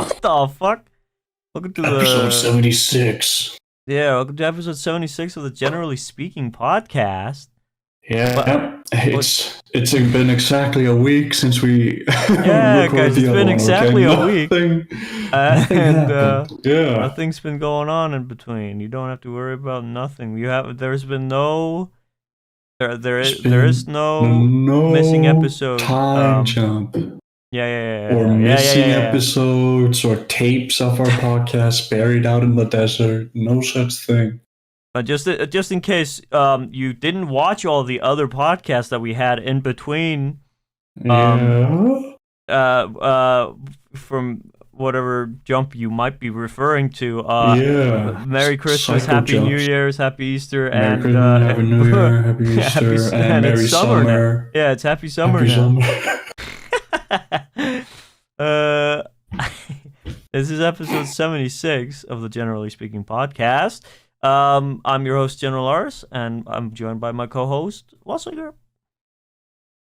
What the fuck? Welcome to Episode 76. welcome to episode 76 of the Generally Speaking podcast. Yeah, What? it's been exactly a week since we Yeah, recorded guys, it's the other been one. exactly a week. Nothing And happened. Yeah, nothing's been going on in between. You don't have to worry about nothing. There's been no, there is no missing episode. time jump or missing Yeah. episodes or tapes of our podcast buried out in the desert. No such thing. Just in case you didn't watch all the other podcasts that we had in between, from whatever jump you might be referring to. Merry Christmas, Cycle Happy jumps. New Year's, Happy Easter, Merry and Christmas, Happy New Year, Happy Easter, Happy, and Merry it's summer now. Summer. Yeah, it's Happy Summer Happy now. Summer. This is episode 76 of the Generally Speaking podcast. I'm your host, GeneralArse, and I'm joined by my co-host, Wassiger.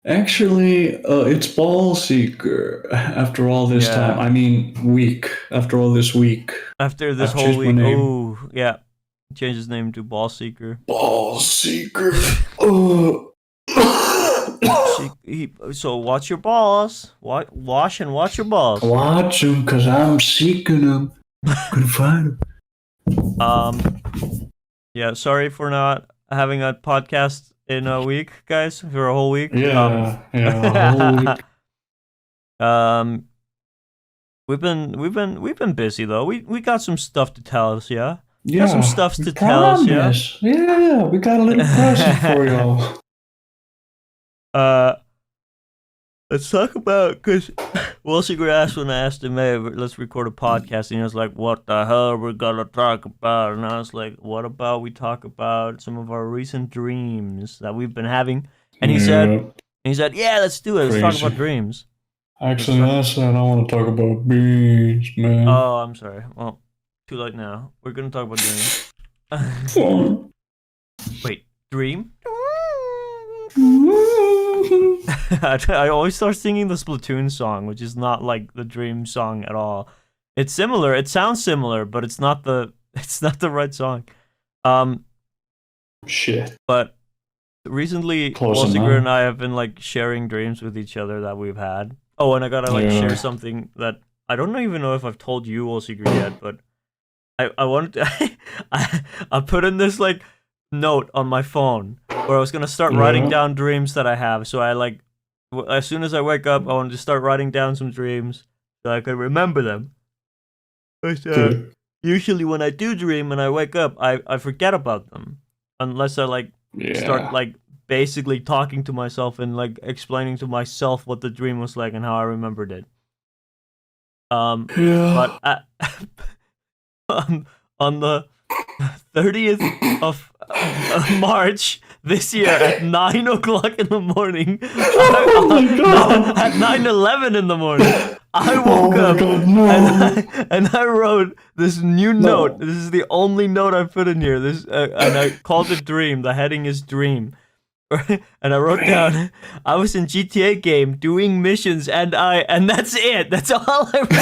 Actually, it's Ball Seeker. After all this time, I mean week. After all this week, After this I've whole changed my week, name. change his name to Ball Seeker. Ball Seeker. So watch your balls. Wash and watch your balls. Watch him, cause I'm seeking him. Couldn't find him. Yeah. Sorry for not having a podcast in a week, guys. For a whole week. A whole week. We've been busy though. We got some stuff to tell us. Yeah. Yeah, got some stuff to tell us. Yeah. Yeah, we got a little present for y'all. Let's talk about, because Wassiger asked when I asked him, hey, let's record a podcast, and he was like, what the hell are we gonna talk about? And I was like, what about we talk about some of our recent dreams that we've been having? And he said, yeah, let's do it. Let's talk about dreams. Actually, I said I want to talk about beans, man. Oh, I'm sorry. Well, too late now. We're gonna talk about dreams. Wait, dream? I always start singing the Splatoon song, which is not like the Dream song at all. It's similar. It sounds similar, but it's not the right song. Shit. But recently, Wassiger and I have been like sharing dreams with each other that we've had. Oh, and I gotta share something that I don't even know if I've told you, Wassiger, yet, but I wanted to I put in this like note on my phone where I was gonna start writing down dreams that I have. So I as soon as I wake up, I wanted to start writing down some dreams so I could remember them. But usually when I do dream and I wake up, I forget about them unless I start like basically talking to myself and like explaining to myself what the dream was like and how I remembered it. But on the 30th of March this year at 9 o'clock in the morning, at 9:11 in the morning, I woke up and I wrote this new note. This is the only note I put in here. And I called it Dream. The heading is Dream. And I wrote down, I was in GTA game doing missions, and that's it. That's all I wrote.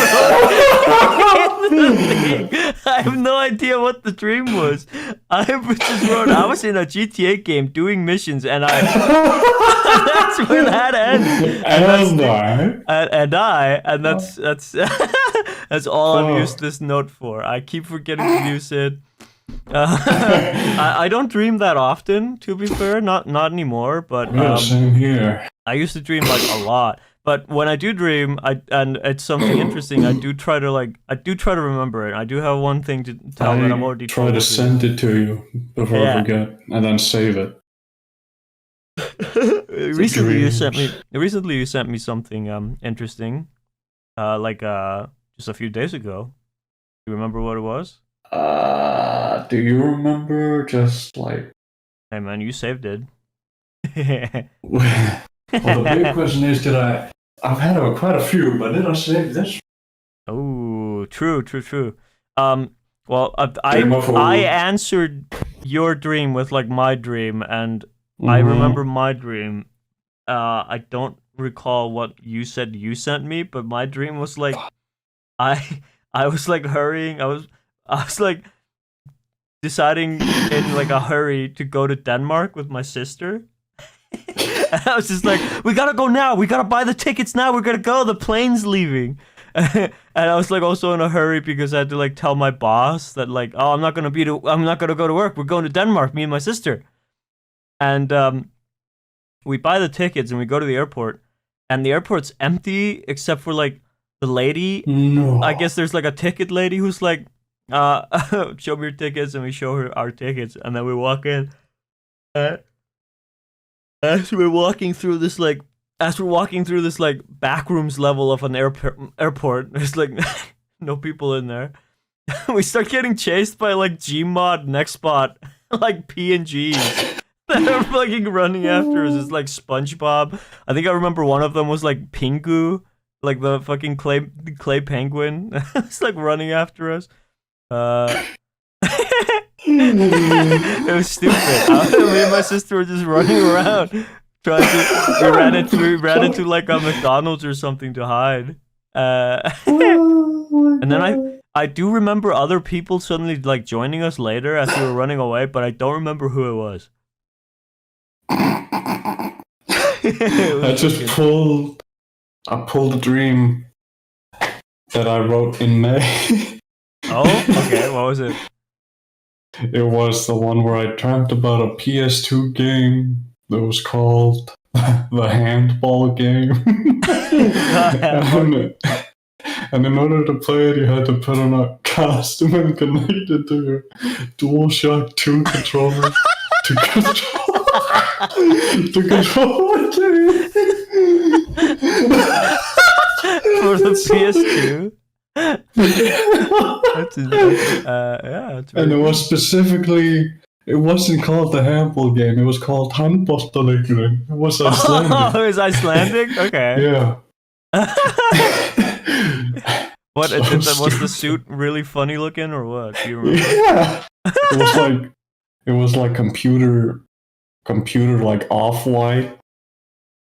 I have no idea what the dream was. I just wrote, I was in a GTA game doing missions, and that's where that ends. That's all I've used this note for. I keep forgetting to use it. I don't dream that often, to be fair, not anymore, but same here. I used to dream like a lot. But when I do dream, and it's something interesting, I do try to remember it. I do have one thing to tell that I'm already try to send it to you before I forget, and then save it. Recently you sent me something interesting, just a few days ago. Do you remember what it was? Do you remember? Just like, hey man, you saved it. Well, the big question is, I've had quite a few, but did I save this? Oh, true. Well, I answered your dream with like my dream, and I remember my dream. I don't recall what you said you sent me, but my dream was like I was like hurrying. I was like deciding in like a hurry to go to Denmark with my sister. And I was just like, we gotta go now. We gotta buy the tickets now. We're gonna go. The plane's leaving. And I was like also in a hurry because I had to like tell my boss that like, oh, I'm not gonna go to work. We're going to Denmark, me and my sister. And we buy the tickets and we go to the airport, and the airport's empty except for like the lady. No. I guess there's like a ticket lady who's like, show me your tickets, and we show her our tickets, and then we walk in. As we're walking through this like backrooms level of an airport, there's like no people in there. We start getting chased by like Gmod, Nextbot, like PNGs that are fucking running after us. It's like SpongeBob. I think I remember one of them was like Pingu, like the fucking clay penguin. It's like running after us. It was stupid. Me and my sister were just running around, trying to. We ran into like a McDonald's or something to hide. And then I do remember other people suddenly like joining us later as we were running away, but I don't remember who it was. I pulled a dream that I wrote in May. Oh, okay. What was it? It was the one where I dreamt about a PS2 game that was called the handball game. And in order to play it, you had to put on a costume and connect it to your DualShock 2 controller to control the game. For the PS2? That's and it was specifically, it wasn't called the handball game, it was called handballstallegren. It was Icelandic. Oh, it was Icelandic? Okay. Yeah. What, was the suit really funny looking or what? Do you remember? Yeah. It was like computer like off-white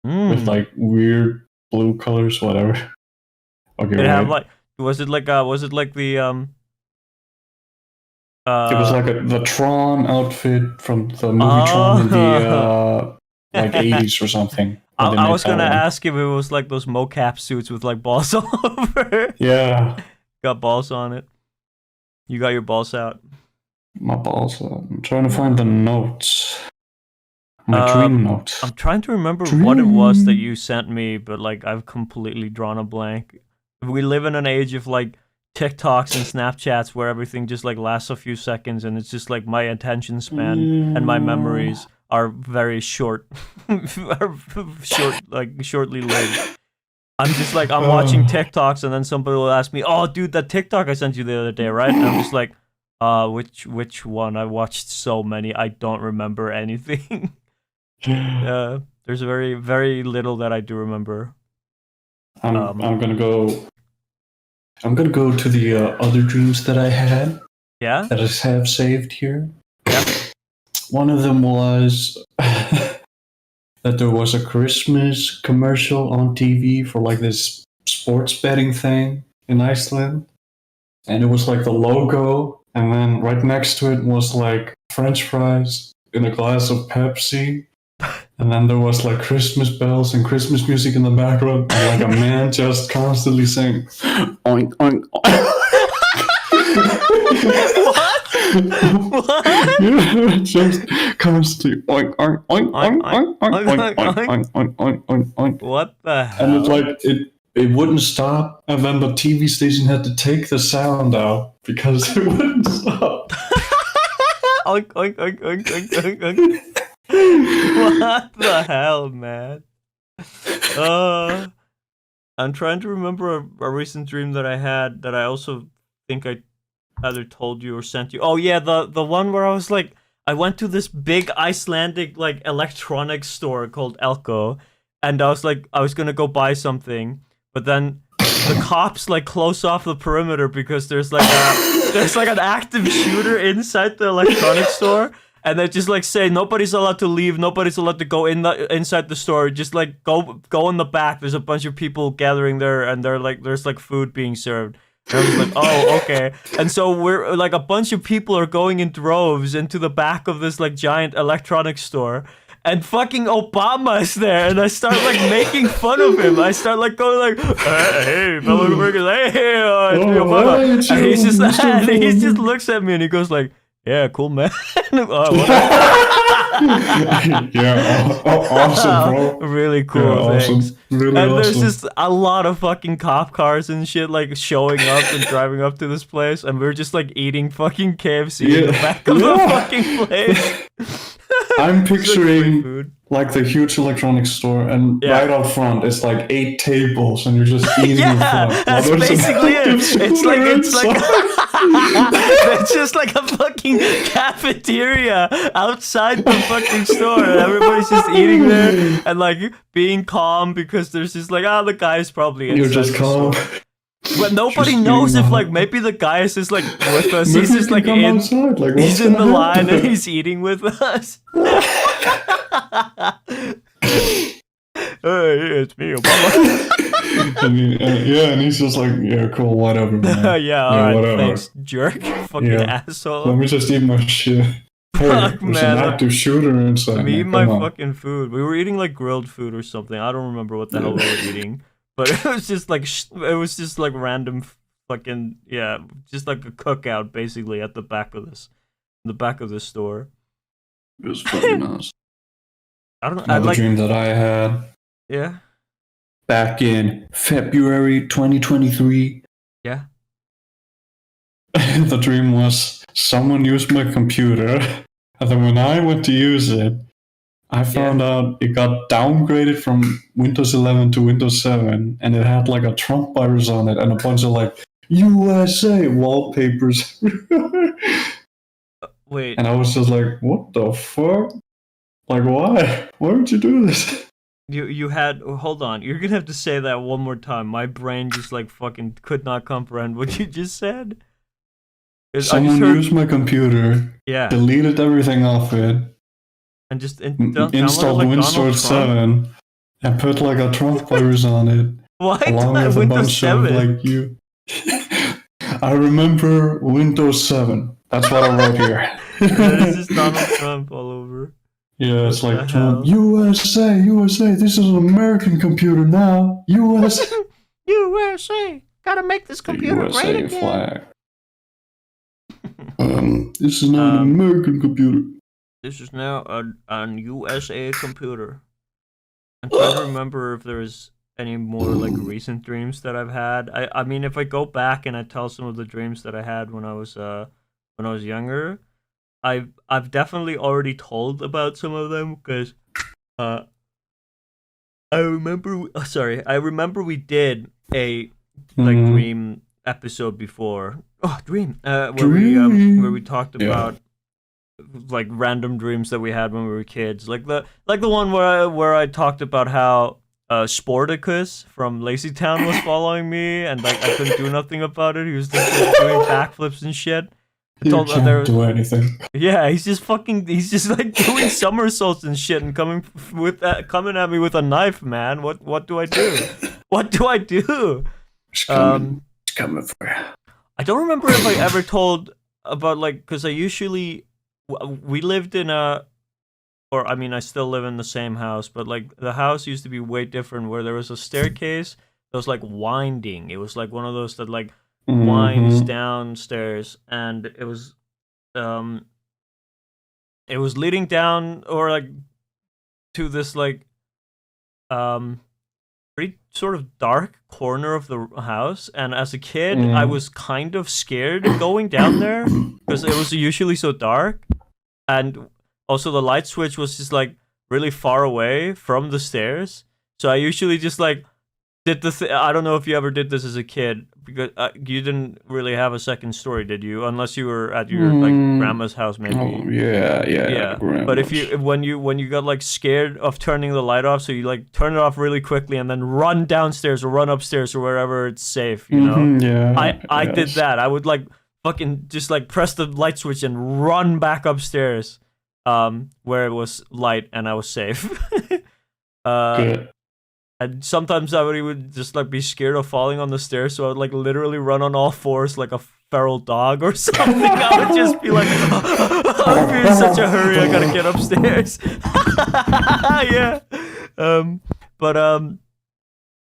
with like weird blue colors, whatever. Okay, it had like, was it like the it was like the Tron outfit from the movie Tron in the like 80s or something. I was gonna ask if it was like those mocap suits with like balls all over. Yeah. Got balls on it. You got your balls out. My balls out. I'm trying to find the notes. My dream notes. I'm trying to remember what it was that you sent me, but like I've completely drawn a blank. We live in an age of like TikToks and Snapchats where everything just like lasts a few seconds, and it's just like my attention span and my memories are very short, shortly lived. I'm just like, I'm watching TikToks, and then somebody will ask me, "Oh, dude, that TikTok I sent you the other day, right?" And I'm just like, which one? I watched so many, I don't remember anything. There's very, very little that I do remember. I'm gonna go to the other dreams that I had. Yeah. That I have saved here. Yeah. One of them was that there was a Christmas commercial on TV for like this sports betting thing in Iceland, and it was like the logo, and then right next to it was like French fries in a glass of Pepsi. And then there was like Christmas bells and Christmas music in the background, and like a man just constantly saying, "Oink oink oink." What? Just constantly oink oink oink oink oink oink oink oink oink oink. What the hell? And it's like it wouldn't stop, and then the TV station had to take the sound out because it wouldn't stop. Oink oink oink oink oink oink oink. What the hell, man? I'm trying to remember a recent dream that I had that I also think I either told you or sent you. Oh yeah, the one where I was like, I went to this big Icelandic like electronics store called Elko, and I was like, I was gonna go buy something, but then the cops like close off the perimeter because there's like an active shooter inside the electronics store. And they just like say nobody's allowed to leave, nobody's allowed to go inside the store. Just like go in the back. There's a bunch of people gathering there, and they're like there's like food being served. And I was like, oh, okay. And so we're like a bunch of people are going in droves into the back of this like giant electronics store. And fucking Obama is there, and I start like making fun of him. I start like going like, "Hey, fellow Americans, hey, it's me, Obama." And he just looks at me and he goes like, "Yeah, cool, man." Yeah, awesome, bro. Really cool, yeah, thanks. awesome. Really and there's awesome. just a lot of fucking cop cars and shit like showing up and driving up to this place, and we're just like eating fucking KFC in the back of the fucking place. I'm picturing like the huge electronics store, and right up front it's like 8 tables, and you're just eating. That's basically it. It's like it's just like a fucking cafeteria outside the fucking store, and everybody's just eating there and like being calm because there's just like, the guy's probably inside. You're just calm. But nobody knows if like maybe the guy is just like with us. Maybe he's just like in. Outside. Like, he's in the line and he's eating with us. Hey, it's me, Obama. and he's just like, yeah, cool, whatever, man. yeah, alright, whatever. Thanks, jerk. Fucking asshole. Let me just eat my shit. Hey, Fuck, there's man. an active shooter inside. Me eat my fucking food. We were eating like grilled food or something. I don't remember what the hell we were eating. But it was just like random fucking just like a cookout basically at the back of this store. It was fucking nice. I don't know. Another dream that I had. Yeah. Back in February 2023. Yeah. The dream was someone used my computer, and then when I went to use it, I found out it got downgraded from Windows 11 to Windows 7, and it had like a Trump virus on it and a bunch of like USA wallpapers. Wait. And I was just like, what the fuck? Like, why? Why would you do this? You had hold on. You're gonna have to say that one more time. My brain just like fucking could not comprehend what you just said. Someone used my computer, deleted everything off it, and just installed like Windows 7 and put like a Trump virus on it. Why along with Windows a bunch 7? Of like you. I remember Windows 7. That's what I wrote here. There's just Donald Trump all over. Yeah, it's like Trump. USA, USA. This is an American computer now. USA. USA. Gotta make this computer USA great again. Flag. This is not an American computer. This is now an USA computer. I'm trying to remember if there's any more like recent dreams that I've had. I mean, if I go back and I tell some of the dreams that I had when I was younger, I've definitely already told about some of them because I remember we did a dream episode before. Where we talked about like random dreams that we had when we were kids, like the one where I talked about how Sporticus from Lazy Town was following me and like I couldn't do nothing about it. He was just like, doing backflips and shit. You can't do anything. Yeah, he's just like doing somersaults and shit and coming at me with a knife, man. What do I do? What do I do? It's coming for you. I don't remember if I ever told about like, because we lived in I still live in the same house, but like the house used to be way different where there was a staircase that was like winding. It was like one of those that like winds downstairs, and it was leading down or like to this like pretty sort of dark corner of the house, and as a kid I was kind of scared going down there because it was usually so dark, and also the light switch was just like really far away from the stairs, so I usually just like did I don't know if you ever did this as a kid, because you didn't really have a second story, did you? Unless you were at your like grandma's house, maybe. Oh, yeah. But when you got like scared of turning the light off, so you like turn it off really quickly and then run downstairs or run upstairs or wherever it's safe, you know? I did that. I would like fucking just like press the light switch and run back upstairs, where it was light and I was safe. Good. And sometimes I would even just like be scared of falling on the stairs, so I would like literally run on all fours like a feral dog or something. I would just be like, I'm in such a hurry, I gotta get upstairs. Yeah. But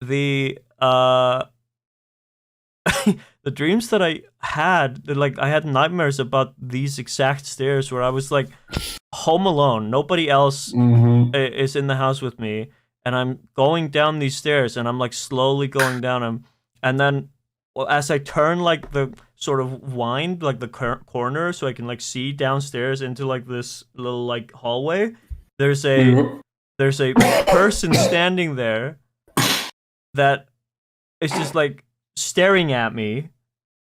the the dreams that I had, like I had nightmares about these exact stairs where I was like home alone, nobody else is in the house with me, and I'm going down these stairs, and I'm like slowly going down them, and then as I turn like the sort of wind like the corner so I can like see downstairs into like this little like hallway, there's a person standing there that is just like staring at me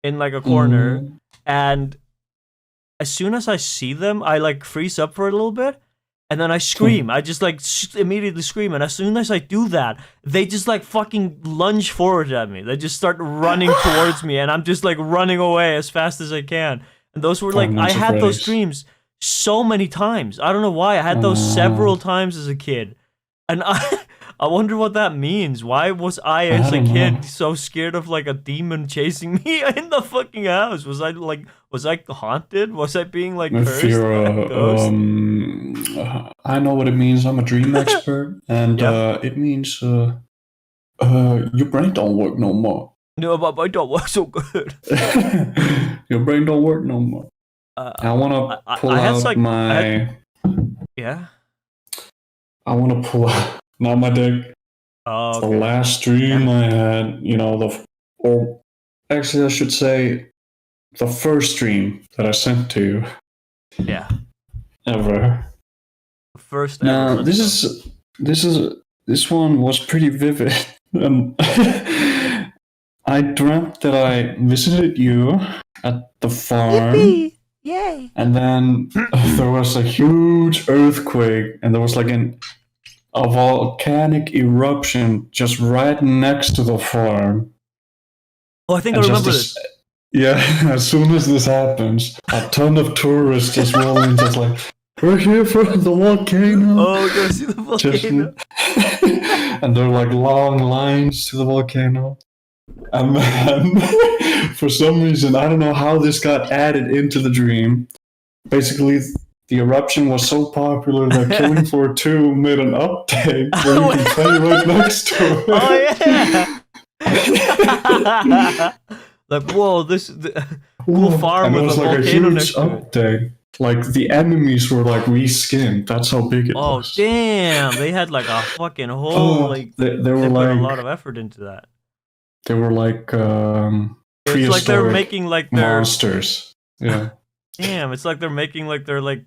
in like a corner, and as soon as I see them, I like freeze up for a little bit, and then I scream. I just like immediately scream, and as soon as I do that, they just like fucking lunge forward at me. They just start running towards me, and I'm just like running away as fast as I can. And those were like, I had those dreams so many times. I don't know why. I had those several times as a kid, and I wonder what that means. Why was I as a kid so scared of like a demon chasing me in the fucking house? Was I haunted? Was I being like cursed? I know what it means. I'm a dream expert, and it means your brain don't work no more. No, but my don't work so good. Your brain don't work no more. I want to pull out my. Yeah. I want to pull out. Not my dick. Oh, okay. The last dream I had, or actually I should say, the first dream that I sent to you. Yeah. Ever. First now, ever. This one was pretty vivid. I dreamt that I visited you at the farm. Yippee! Yay! And then there was a huge earthquake, and there was like a volcanic eruption just right next to the farm. Oh, I think I remember this. Yeah, as soon as this happens, a ton of tourists just roll in, just like, we're here for the volcano. Oh, go see the volcano. And there are like long lines to the volcano. And then, for some reason, I don't know how this got added into the dream. Basically, the eruption was so popular that Killing Floor 2 made an update where you can play right next to it. Oh, yeah! Like, whoa, cool farm with a volcano like a huge next to it. update. Like, the enemies were like reskinned. That's how big it was. Oh, damn! They had like a fucking whole, they were put like a lot of effort into that. They were like it's like they're making like their monsters. Yeah. Damn, it's like they're making like their like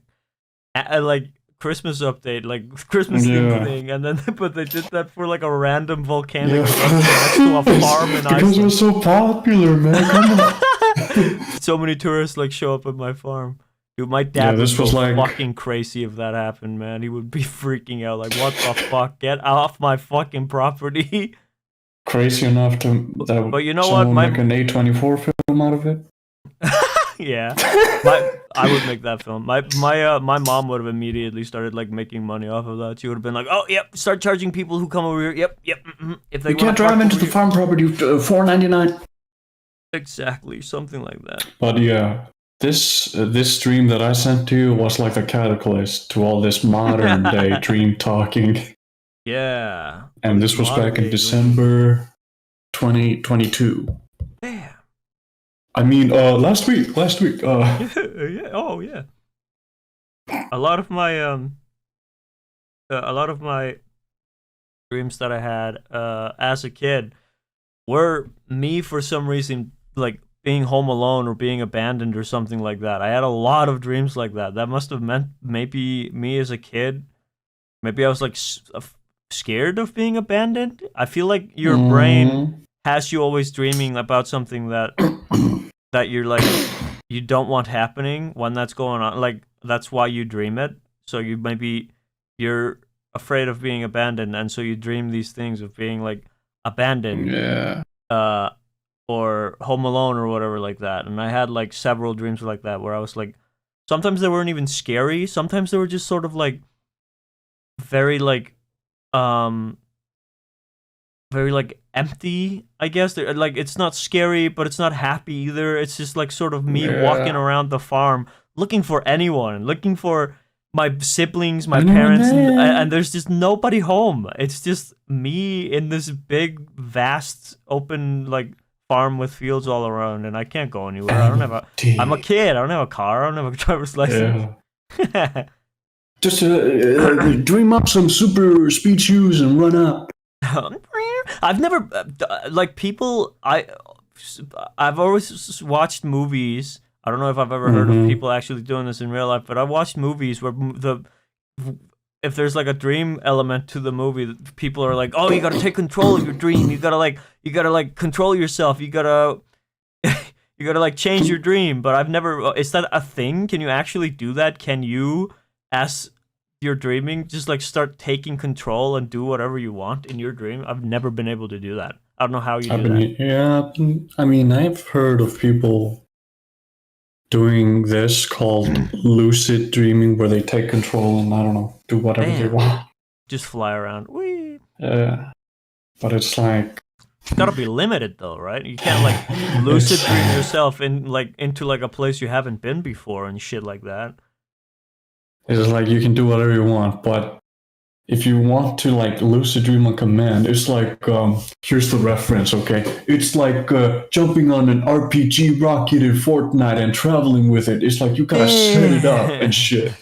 Christmas update, like Christmas thing, and then but they did that for like a random volcanic eruption next to a farm in Iceland. Because it was so popular, man. Come on. So many tourists like show up at my farm. Dude, my dad was like fucking crazy if that happened, man. He would be freaking out, like, what the fuck? Get off my fucking property. Crazy enough to but you know what? Make an A24 film out of it. Yeah, I would make that film. My mom would have immediately started like making money off of that. She would have been like, "Oh, yep, start charging people who come over here. Yep. If they you can't drive into the farm property, $4.99." Exactly, something like that. But yeah, this dream that I sent to you was like a catalyst to all this modern day dream talking. Yeah. And this was back in December 2022. Damn. I mean, last week. Yeah. Oh, yeah. A lot of my dreams that I had as a kid were me for some reason like being home alone or being abandoned or something like that. I had a lot of dreams like that. That must have meant maybe me as a kid. Maybe I was like scared of being abandoned. I feel like your brain has you always dreaming about something that you're like you don't want happening when that's going on. Like that's why you dream it. So you're afraid of being abandoned, and so you dream these things of being like abandoned. Yeah. Or home alone or whatever like that. And I had like several dreams like that where I was like, sometimes they weren't even scary. Sometimes they were just sort of like very like very like empty, I guess. Like it's not scary, but it's not happy either. It's just like sort of me walking around the farm looking for anyone, looking for my siblings, my parents, and there's just nobody home. It's just me in this big, vast, open like farm with fields all around, and I can't go anywhere. I don't have a. I'm a kid. I don't have a car. I don't have a driver's license. Yeah. Just dream up some super speed shoes and run up. I've never like people. I've always watched movies. I don't know if I've ever heard of people actually doing this in real life, but I watched movies where if there's like a dream element to the movie, people are like, "Oh, you gotta take control of your dream. You gotta like control yourself. You gotta like change your dream." But I've never. Is that a thing? Can you actually do that? Can you, as you're dreaming, just like start taking control and do whatever you want in your dream? I've never been able to do that. I don't know how you do that. Yeah, I mean, I've heard of people doing this called lucid dreaming, where they take control and, I don't know, do whatever they want. Just fly around. Whee! But it's like... It's gotta be limited though, right? You can't like lucid dream yourself into like a place you haven't been before and shit like that. It's like you can do whatever you want, but if you want to like lucid dream on command, it's like, here's the reference, okay? It's like jumping on an RPG rocket in Fortnite and traveling with it. It's like you gotta set it up and shit.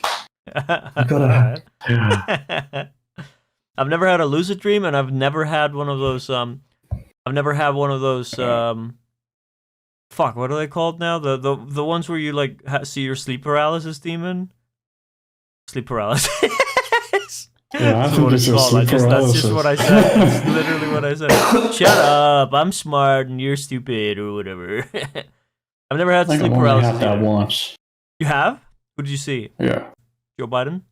You gotta... Yeah. I've never had a lucid dream, and I've never had one of those, fuck, what are they called now? The ones where you like see your sleep paralysis demon? Sleep paralysis. Yeah, that's what it's called. That's just what I said. That's literally what I said. Shut up! I'm smart and you're stupid, or whatever. I've never had sleep paralysis. I had that once. You have? Who did you see? Yeah. Joe Biden?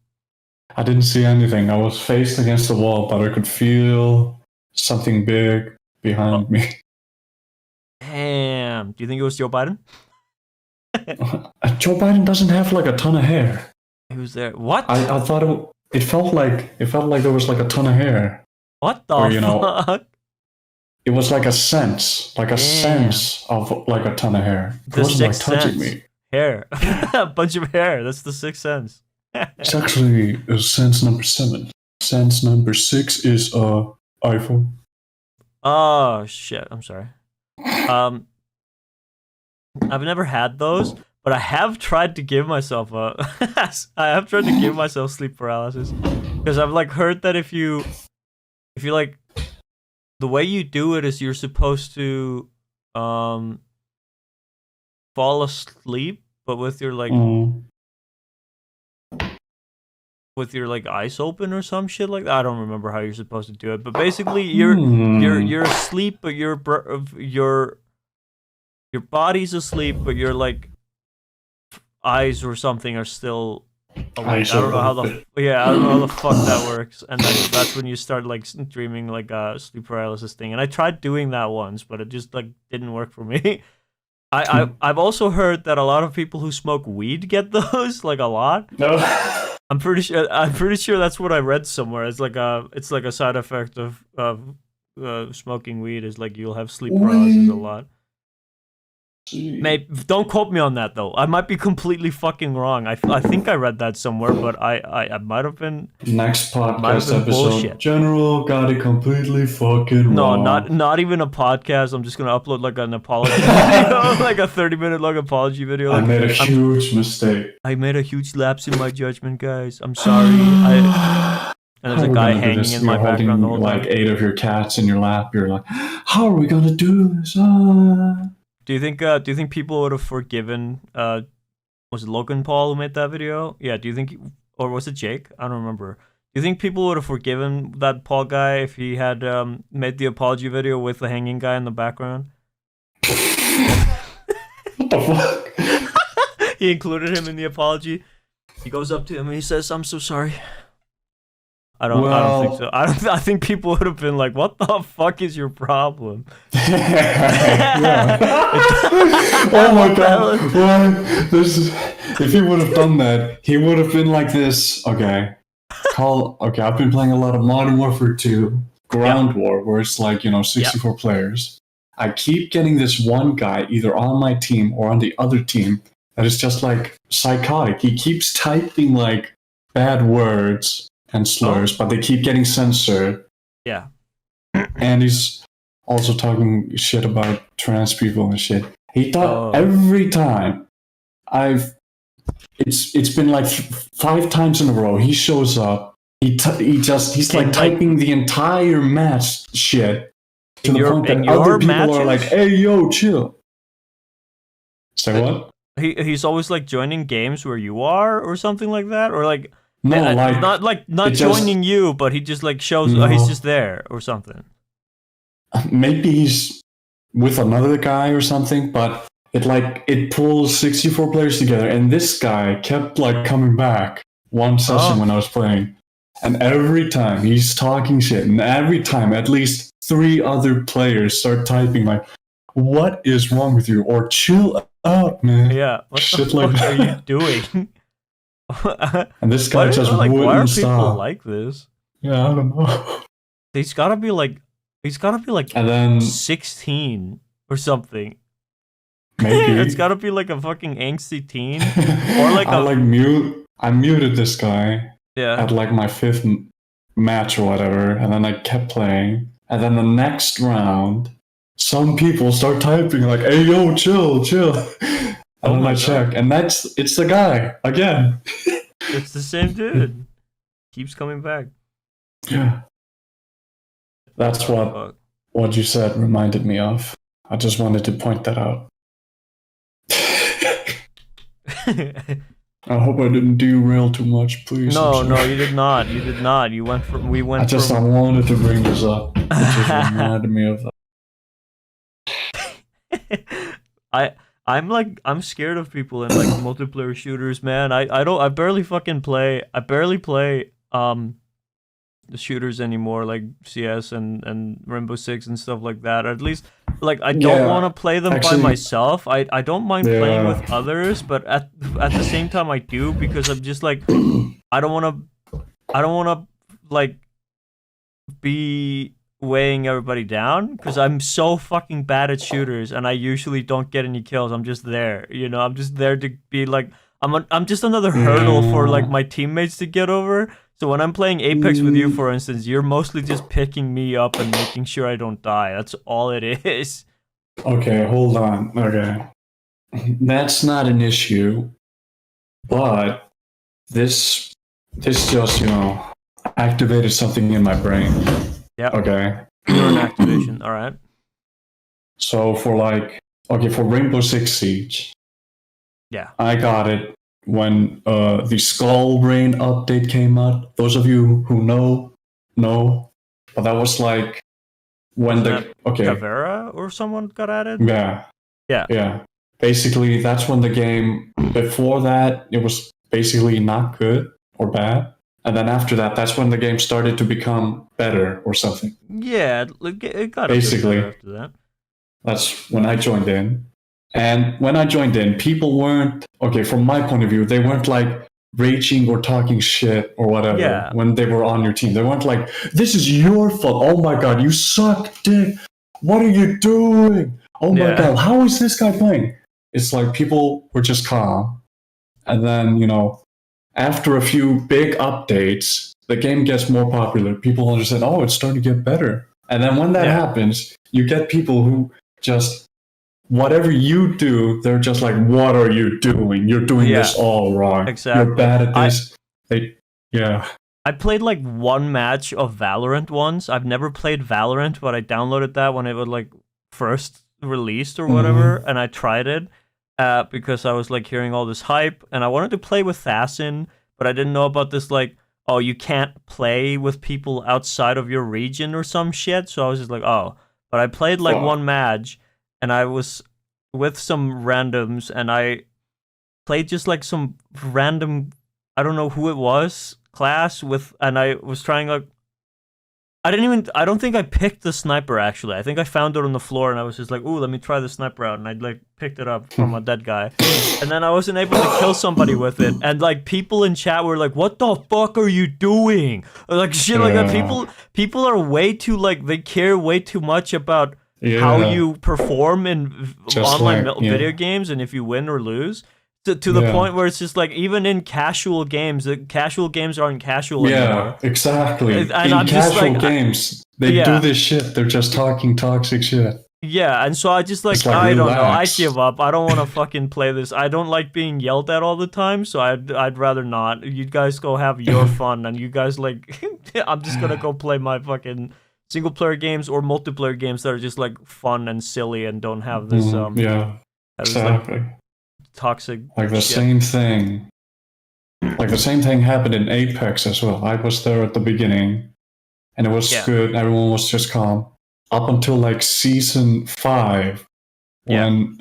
I didn't see anything. I was faced against the wall, but I could feel something big behind me. Damn. Do you think it was Joe Biden? Joe Biden doesn't have like a ton of hair. Who's there? What? I thought it felt like there was like a ton of hair. What the fuck? It was like a sense of like a ton of hair. It wasn't like touching me. Hair. A bunch of hair. That's the sixth sense. It's actually sense number 7. Sense number 6 is iPhone. Oh shit! I'm sorry. I've never had those, but I have tried to give myself sleep paralysis, because I've like heard that if you like, the way you do it is you're supposed to fall asleep, but with your like with your like eyes open or some shit like that. I don't remember how you're supposed to do it, but basically you're asleep, but your body's asleep, but your like eyes or something are still awake. I don't know how the fuck that works. And then that's when you start like dreaming like a sleep paralysis thing. And I tried doing that once, but it just like didn't work for me. I've also heard that a lot of people who smoke weed get those, like a lot. No. I'm pretty sure that's what I read somewhere. It's like a side effect of smoking weed is like you'll have sleep paralysis a lot. Mate, don't quote me on that though. I might be completely fucking wrong. I think I read that somewhere, but I might have been. Next podcast episode. Bullshit. General got it completely fucking wrong. No, not even a podcast. I'm just gonna upload like an apology video, like a 30-minute long apology video. Like, I made a huge mistake. I made a huge lapse in my judgment, guys. I'm sorry. And there's a guy hanging in my background the whole time. Like 8 of your cats in your lap. You're like, how are we gonna do this? Do you think people would have forgiven? Was it Logan Paul who made that video? Yeah. Do you think, or was it Jake? I don't remember. Do you think people would have forgiven that Paul guy if he had made the apology video with the hanging guy in the background? What the fuck? He included him in the apology. He goes up to him and he says, "I'm so sorry." I don't think so. I think people would have been like, "What the fuck is your problem?" Oh my god! If he would have done that, he would have been like this. Okay, I've been playing a lot of Modern Warfare 2. ground war where it's like, 64 players. I keep getting this one guy either on my team or on the other team that is just like psychotic. He keeps typing like bad words and slurs, but they keep getting censored. Yeah. And he's also talking shit about trans people and shit. He thought every time it's been like 5 times in a row he shows up. He's like typing the entire match shit to the point that other people are like, "Hey, yo, chill." Say what? He's always like joining games where you are or something like that, or like no, not joining you, but he just like shows he's just there or something. Maybe he's with another guy or something, but it pulls 64 players together, and this guy kept like coming back one session when I was playing, and every time he's talking shit, and every time at least 3 other players start typing like, "What is wrong with you?" or "Chill out, man." Yeah, what shit the like fuck that. are you doing? And this guy just wouldn't why are stop. people like this? Yeah, I don't know. He's gotta be like and then 16 or something. Maybe it's gotta be like a fucking angsty teen, or like I muted this guy yeah at like my 5th match or whatever, and then I kept playing, and then the next round some people start typing like, "Hey, yo, chill." And then I check, and it's the guy again. It's the same dude. Keeps coming back. Yeah. That's what you said reminded me of. I just wanted to point that out. I hope I didn't derail too much, please. No, you did not. You did not. I wanted to bring this up. It just reminded me of that. I'm scared of people in like multiplayer shooters, man. I barely fucking play. I barely play the shooters anymore, like CS and Rainbow Six and stuff like that. Or at least like I don't want to play them by myself. I don't mind playing with others, but at the same time I do, because I'm just like I don't want to like be weighing everybody down, because I'm so fucking bad at shooters and I usually don't get any kills. I'm just there, I'm just there to be like I'm just another hurdle for like my teammates to get over. So when I'm playing Apex with you, for instance, you're mostly just picking me up and making sure I don't die. That's all it is. Okay, hold on. Okay. That's not an issue, but this just, activated something in my brain. Yeah. Okay. Neuron activation. All right. So for Rainbow Six Siege. Yeah. I got it when the Skull Rain update came out. Those of you who know. But that was like when Caveira or someone got added? Yeah. Basically, that's when the game, before that, it was basically not good or bad. And then after that, that's when the game started to become better or something. Yeah, it got basically after that. That's when I joined in. And when I joined in, people weren't, from my point of view, they weren't like raging or talking shit or whatever when they were on your team. They weren't like, "This is your fault. Oh my God, you suck, dick. What are you doing? Oh my God, how is this guy playing?" It's like people were just calm. And then, after a few big updates, the game gets more popular. People understand, oh, it's starting to get better. And then when that happens, you get people who just, whatever you do, they're just like, "What are you doing? You're doing this all wrong. Exactly. You're bad at this." I played like one match of Valorant once. I've never played Valorant, but I downloaded that when it was like first released or whatever, and I tried it because I was like hearing all this hype, and I wanted to play with Thassin, but I didn't know about this like, oh, you can't play with people outside of your region or some shit. So I was just like, oh. But I played like one match, and I was with some randoms, and I played just like some random, I don't know who it was, class with, and I was trying like, I don't think I picked the sniper, actually. I think I found it on the floor, and I was just like, ooh, let me try the sniper out, and I, like, picked it up from a dead guy. And then I wasn't able to kill somebody with it, and, like, people in chat were like, what the fuck are you doing? Or, like, shit like that. People are way too, like, they care way too much about how you perform in online video games, and if you win or lose. To the point where it's just like, even in casual games, the casual games aren't casual anymore. Yeah, exactly. And in I'm just casual like, games, they do this shit. They're just talking toxic shit. Yeah, and so I just like I don't know. I give up. I don't want to fucking play this. I don't like being yelled at all the time, so I'd rather not. You guys go have your fun, and you guys like. I'm just gonna go play my fucking single player games or multiplayer games that are just like fun and silly and don't have this exactly. Like, toxic like the shit. same thing like the same thing happened in Apex as well. I was there at the beginning and it was good, everyone was just calm up until like season 5 when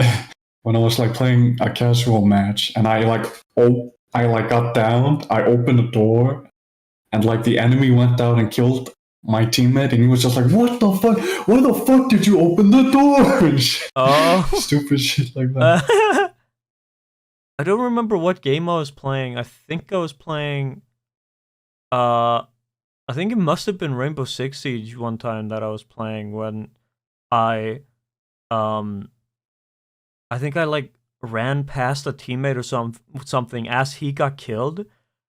when I was like playing a casual match and I got down, I opened the door and like the enemy went down and killed my teammate and he was just like, what the fuck, why the fuck did you open the door? And stupid shit like that. I don't remember what game I was playing. I think I was playing I think it must have been Rainbow Six Siege one time that I was playing when I think I like ran past a teammate or something as he got killed,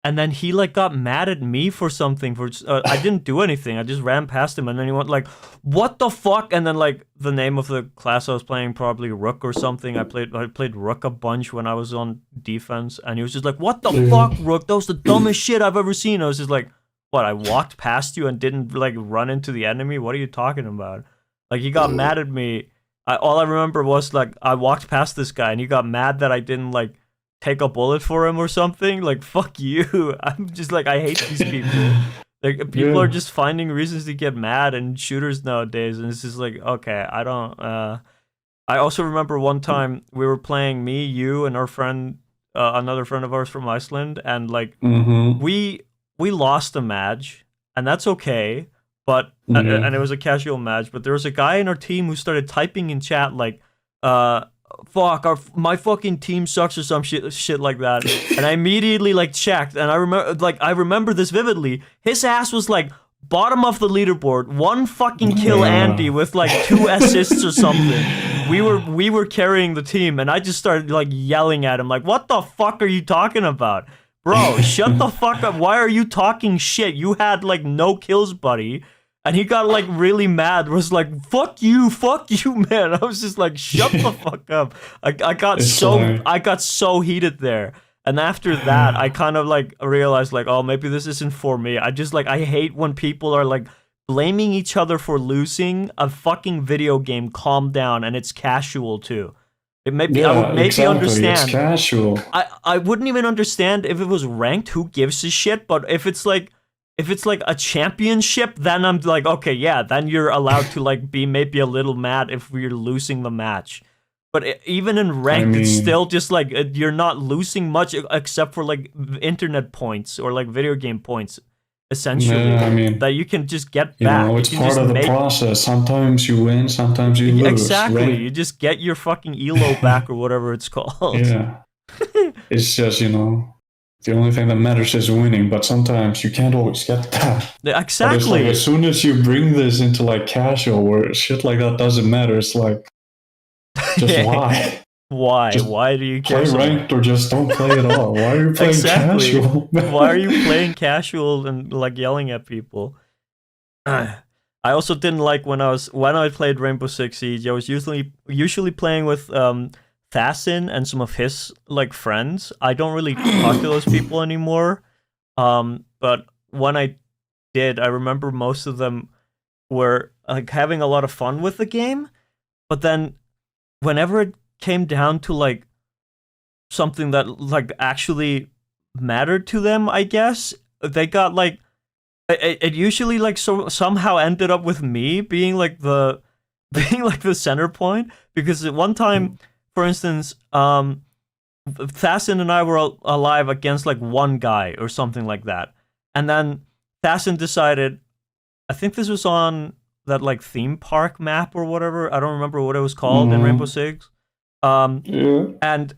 and then he like got mad at me for something I didn't do anything. I just ran past him and then he went like, what the fuck? And then like the name of the class I was playing, probably Rook or something. I played Rook a bunch when I was on defense, and he was just like, what the fuck, Rook? That was the dumbest shit I've ever seen. I was just like, what, I walked past you and didn't like run into the enemy? What are you talking about? Like, he got mad at me. All I remember was like I walked past this guy and he got mad that I didn't like take a bullet for him or something. Like, fuck you. I'm just like, I hate these people. Like, people are just finding reasons to get mad in shooters nowadays, and it's just like, okay, I don't. I also remember one time we were playing, me, you, and our friend, another friend of ours from Iceland, and like we lost a match, and that's okay. But and it was a casual match, but there was a guy in our team who started typing in chat like, fuck, my fucking team sucks or some shit like that. And I immediately like checked, and I remember this vividly. His ass was like bottom of the leaderboard, 1 fucking kill Andy with like 2 assists or something. We were carrying the team, and I just started like yelling at him like, what the fuck are you talking about? Bro, shut the fuck up. Why are you talking shit? You had like no kills, buddy. And he got like really mad, was like, fuck you, man. I was just like, shut the fuck up. I got so heated there. And after that, I kind of like realized like, oh, maybe this isn't for me. I hate when people are like blaming each other for losing a fucking video game. Calm down, and it's casual too. I would maybe understand. It's casual. I wouldn't even understand if it was ranked. Who gives a shit? But if it's like a championship, then I'm like, okay, yeah, then you're allowed to like be maybe a little mad if we're losing the match. But even in ranked, it's still just like you're not losing much except for like internet points or like video game points, essentially. That you can just get back. You know, it's part of the process. Sometimes you win, sometimes you lose. Exactly. You just get your fucking elo back or whatever it's called. Yeah. It's just, the only thing that matters is winning, but sometimes you can't always get that. Exactly. But it's like, as soon as you bring this into like casual, where shit like that doesn't matter, it's like, just why? Why? Just why do you care? Play ranked or just don't play at all. Why are you playing casual? Why are you playing casual and like yelling at people? I also didn't like when I played Rainbow Six Siege. I was usually playing with Thassin and some of his like friends. I don't really talk to those people anymore. But when I did, I remember most of them were like having a lot of fun with the game. But then whenever it came down to like something that like actually mattered to them, I guess, they got like it usually like somehow ended up with me being like the center point, because at one time, for instance, Thassin and I were alive against like one guy or something like that. And then Thassin decided, I think this was on that like theme park map or whatever. I don't remember what it was called in Rainbow Six. And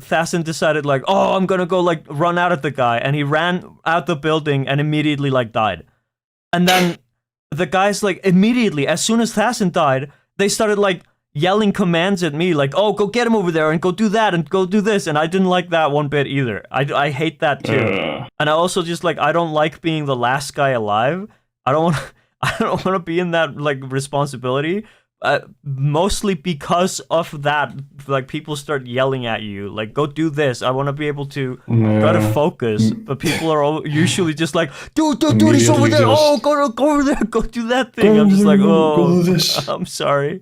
Thassin decided like, oh, I'm gonna go like run out at the guy, and he ran out the building and immediately like died. And then the guys like immediately, as soon as Thassin died, they started like yelling commands at me like, oh, go get him over there and go do that and go do this. And I didn't like that one bit either. I hate that too. And I also just like, I don't like being the last guy alive. I don't want to be in that like responsibility. Mostly because of that, like people start yelling at you, like go do this. I want to be able to try to focus, but people are usually just like, dude, he's over there. Oh, go over there, go do that thing. I'm just like, oh, I'm sorry.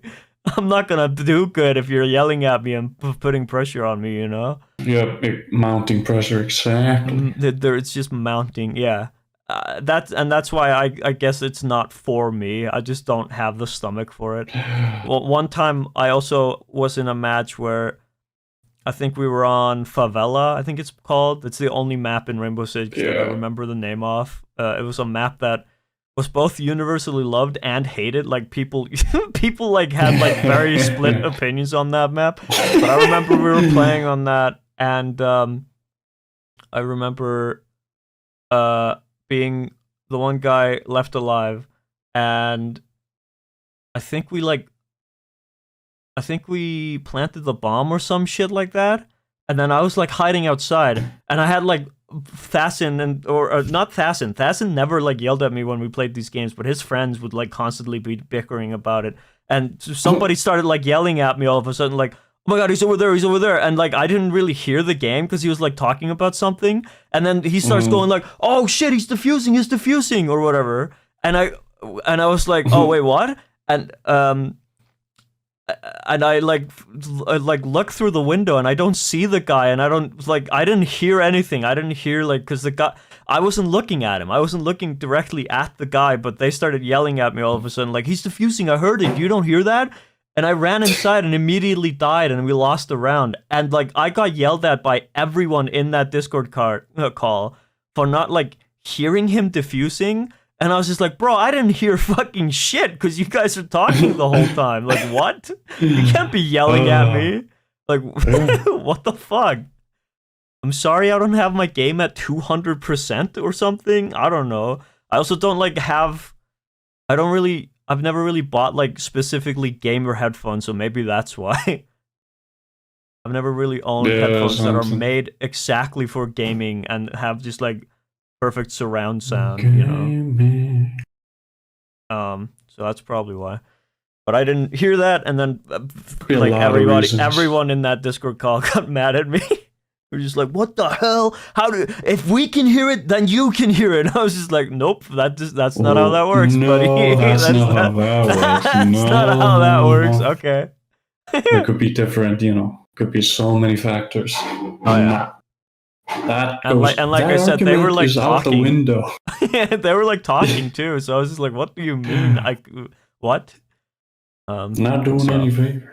I'm not gonna do good if you're yelling at me and putting pressure on me, you know? Yeah, mounting pressure, exactly. It's just mounting, yeah. That's why I guess it's not for me. I just don't have the stomach for it. Well, one time I also was in a match where I think we were on Favela, I think it's called. It's the only map in Rainbow Six that I remember the name of. It was a map that was both universally loved and hated. Like people like had like very split opinions on that map. But I remember we were playing on that, and I remember being the one guy left alive, and I think we planted the bomb or some shit like that, and then I was like hiding outside, and I had like Thassin or not Thassin. Thassin never like yelled at me when we played these games, but his friends would like constantly be bickering about it, and somebody started like yelling at me all of a sudden like, oh my god, he's over there. And like, I didn't really hear the game because he was like talking about something. And then he starts going like, oh shit, he's defusing or whatever. And I was like, oh wait, what? And I like look through the window and I don't see the guy, and I didn't hear anything. I didn't hear like, cause the guy, I wasn't looking at him. I wasn't looking directly at the guy, but they started yelling at me all of a sudden like, he's defusing. I heard it. You don't hear that? And I ran inside and immediately died, and we lost the round. And like, I got yelled at by everyone in that Discord call for not like hearing him defusing. And I was just like, bro, I didn't hear fucking shit because you guys are talking the whole time. Like, what? You can't be yelling at me. Like, what the fuck? I'm sorry I don't have my game at 200% or something. I don't know. I also don't like I've never really bought like specifically gamer headphones, so maybe that's why. I've never really owned headphones that are made exactly for gaming and have just like perfect surround sound, you know. So that's probably why. But I didn't hear that, and then like everyone in that Discord call got mad at me. We're just like, what the hell? If we can hear it, then you can hear it. And I was just like, nope, that's not how that works, buddy. That's not how that works. That's not how that works. Okay. It could be different, you know. Could be so many factors. Oh yeah. That and like I said, they were like talking. Out the window. Yeah, they were like talking too. So I was just like, what do you mean? What? Not doing any favor.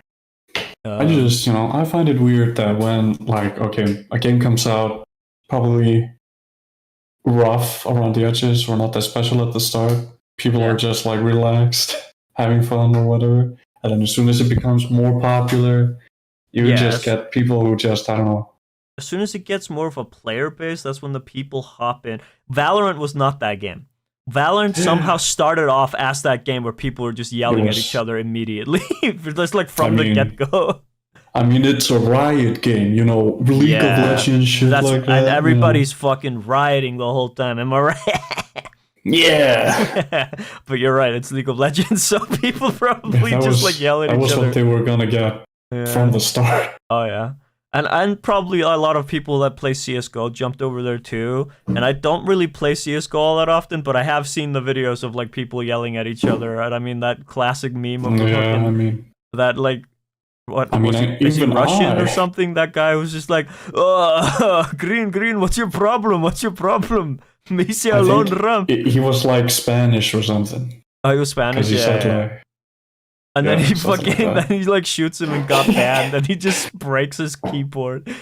I just, you know, I find it weird that when, like, okay, a game comes out probably rough around the edges or not that special at the start, people are just, like, relaxed, having fun or whatever. And then as soon as it becomes more popular, you just get people who just, I don't know. As soon as it gets more of a player base, that's when the people hop in. Valorant was not that game. Valorant somehow started off as that game where people were just yelling at each other immediately. Just like from the get-go. I mean, it's a riot game, you know, League of Legends, shit like that. And everybody's fucking rioting the whole time, am I right? Yeah. But you're right, it's League of Legends, so people probably like yell at each other. That was what they were gonna get from the start. Oh, yeah. And probably a lot of people that play CSGO jumped over there too. And I don't really play CSGO all that often, but I have seen the videos of like people yelling at each other. And I mean, that classic meme of that like, is he Russian or something? That guy was just like, oh, green, what's your problem? Me se alone ram. He was like Spanish or something. Oh, he was Spanish, And then he then he like shoots him and got banned, and he just breaks his keyboard.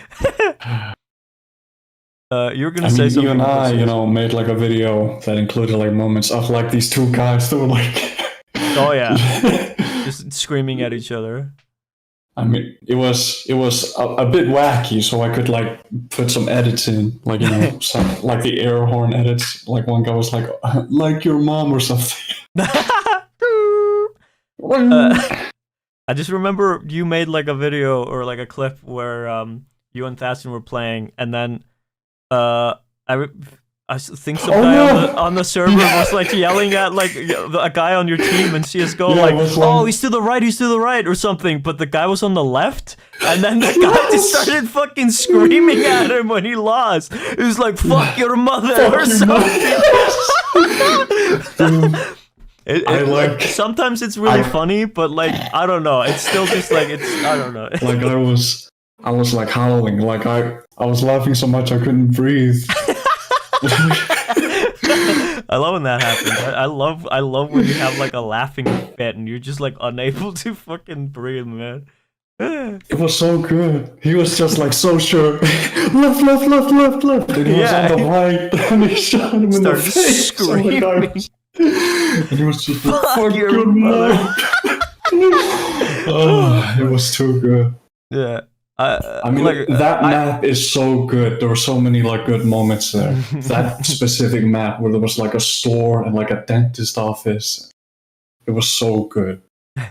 You're gonna say something. You and I, made like a video that included like moments of like these two guys that were like, oh yeah, just screaming at each other. I mean, it was a bit wacky, so I could like put some edits in, like some, like the air horn edits. Like one guy was like your mom or something. I just remember you made like a video or like a clip where you and Thassin were playing, and then I think some guy on the server was like yelling at like a guy on your team in CS:GO, oh, he's to the right or something, but the guy was on the left, and then the guy just started fucking screaming at him when he lost. He was like, fuck your mother or something. Like sometimes it's really funny, but like I don't know, it's still just like I don't know. Like I was like howling, like I was laughing so much I couldn't breathe. I love when that happens. I love when you have like a laughing fit and you're just like unable to fucking breathe, man. It was so good. He was just like so sure. left. And he was on the right, and he shot him in the face. Screaming. And he was just like, fuck your mother. Oh, it was too good. Yeah. I mean, like, that map is so good. There were so many like good moments there. That specific map where there was like a store and like a dentist office. It was so good. And,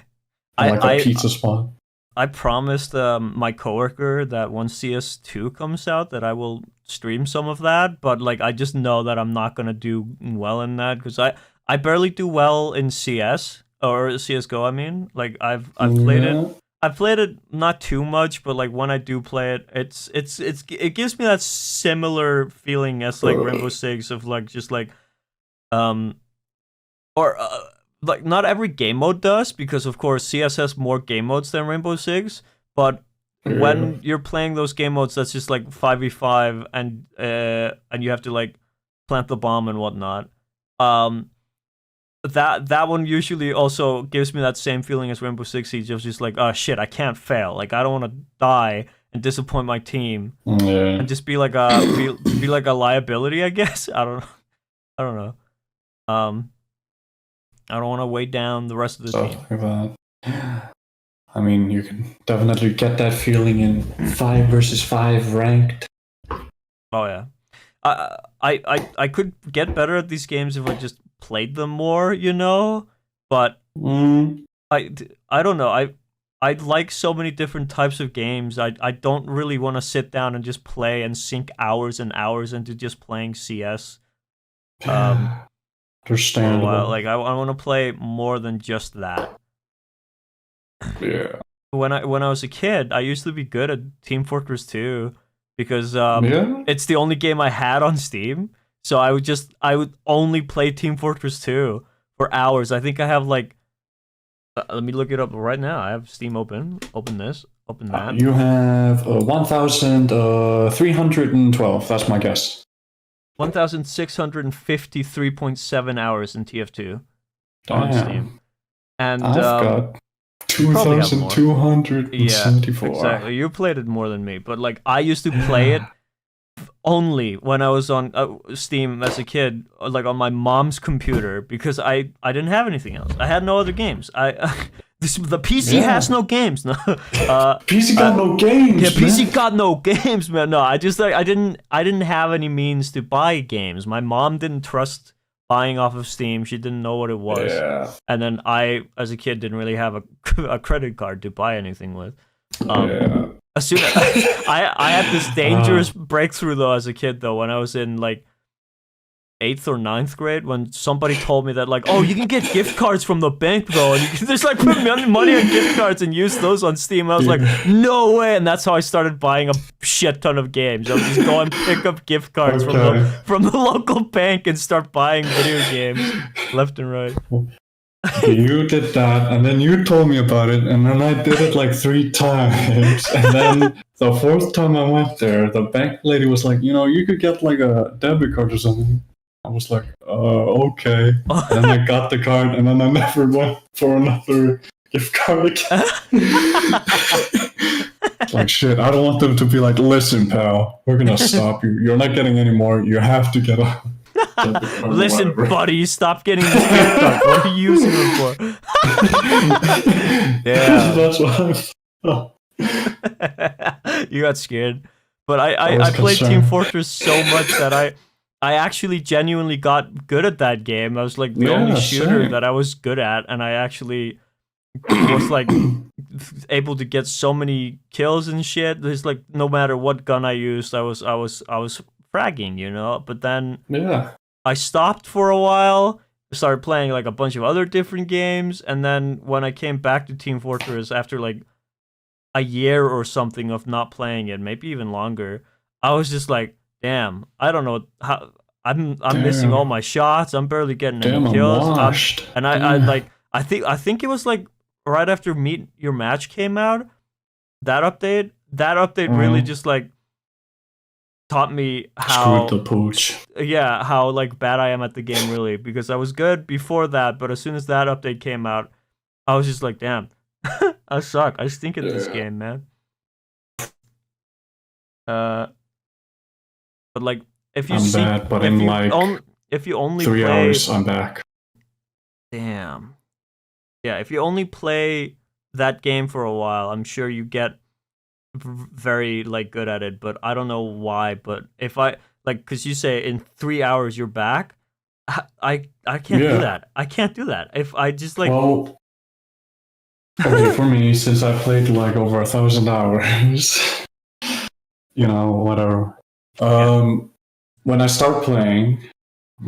like a pizza spot. I promised my coworker that once CS2 comes out that I will stream some of that, but like I just know that I'm not gonna do well in that because I barely do well in CS or CS:GO. I mean, like I've played it. I've played it not too much, but like when I do play it, it gives me that similar feeling as like Rainbow Six of like just like like not every game mode does, because of course CS has more game modes than Rainbow Six, but when you're playing those game modes that's just like 5v5 and you have to like plant the bomb and whatnot, that one usually also gives me that same feeling as Rainbow Six Siege of just like, oh shit, I can't fail. Like I don't want to die and disappoint my team and just be like a be like a liability, I guess. I don't know. I don't want to weigh down the rest of the team. I mean, you can definitely get that feeling in 5 versus 5 ranked. Oh yeah. I could get better at these games if I just played them more, but I don't know. I like so many different types of games. I don't really want to sit down and just play and sink hours and hours into just playing CS. Understandable. Like I want to play more than just that. Yeah. When I was a kid, I used to be good at Team Fortress 2 because it's the only game I had on Steam. So I would only play Team Fortress 2 for hours. I think I have like let me look it up right now. I have Steam open. Open this. Open that. You have 1,312. That's my guess. 1,653.7 hours in TF2 on Steam. And I've got 2,274. Yeah, exactly. You played it more than me, but like I used to play it only when I was on Steam as a kid, like on my mom's computer, because I didn't have anything else. I had no other games. The PC has no games. No, PC got no games. Yeah, PC got no games, man. No, I just like I didn't have any means to buy games. My mom didn't trust buying off of Steam. She didn't know what it was. Yeah. And then I, as a kid, didn't really have a credit card to buy anything with. As soon as I had this dangerous breakthrough though as a kid though when I was in like 8th or 9th grade, when somebody told me that like, oh, you can get gift cards from the bank though, and you can just like put money on gift cards and use those on Steam. I was like, no way, and that's how I started buying a shit ton of games. I would just go and pick up gift cards from the local bank and start buying video games left and right. You did that, and then you told me about it, and then I did it like 3 times, and then the 4th time I went there, the bank lady was like, you could get like a debit card or something. I was like, okay. And then I got the card, and then I never went for another gift card again. Like shit, I don't want them to be like, listen, pal, we're gonna stop you. You're not getting any more. You have to get up. Listen, buddy, stop getting this gift card. What are you using them for? Yeah. That's what You got scared. But I played Team Fortress so much that I actually genuinely got good at that game. I was like the only shooter that I was good at, and I actually was like able to get so many kills and shit. There's like no matter what gun I used, I was fragging, you know. But then I stopped for a while, started playing like a bunch of other different games, and then when I came back to Team Fortress after like a year or something of not playing it, maybe even longer, I was just like, damn, I don't know how I'm missing all my shots. I'm barely getting any kills. And I think it was like right after Meet Your Match came out, that update really just like taught me how screwed the pooch. Yeah, how like bad I am at the game really, because I was good before that, but as soon as that update came out, I was just like, damn, I suck. I stink at this game, man. But like if you if you only 3 play, hours, I'm back. Damn. Yeah, if you only play that game for a while, I'm sure you get very like good at it, but I don't know why. But if I like, because you say in 3 hours you're back, I can't do that. I can't do that. If I just like, well, okay, for me, since I played like over 1,000 hours, you know, whatever. When I start playing,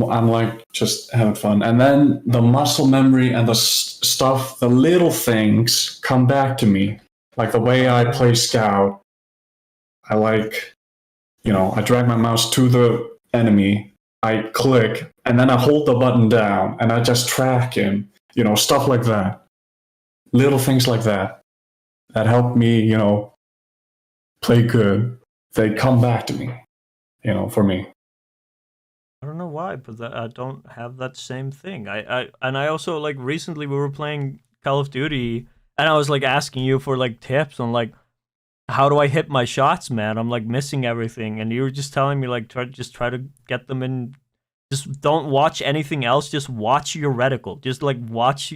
I'm like just having fun, and then the muscle memory and the stuff, the little things come back to me. Like the way I play Scout, I like, you know, I drag my mouse to the enemy, I click, and then I hold the button down, and I just track him. You know, stuff like that. Little things like that help me, you know, play good. They come back to me, you know, for me. I don't know why, but I don't have that same thing. I also like recently we were playing Call of Duty, and I was like asking you for like tips on like how do I hit my shots, man? I'm like missing everything, and you were just telling me like try to get them in. Just don't watch anything else. Just watch your reticle. Just like watch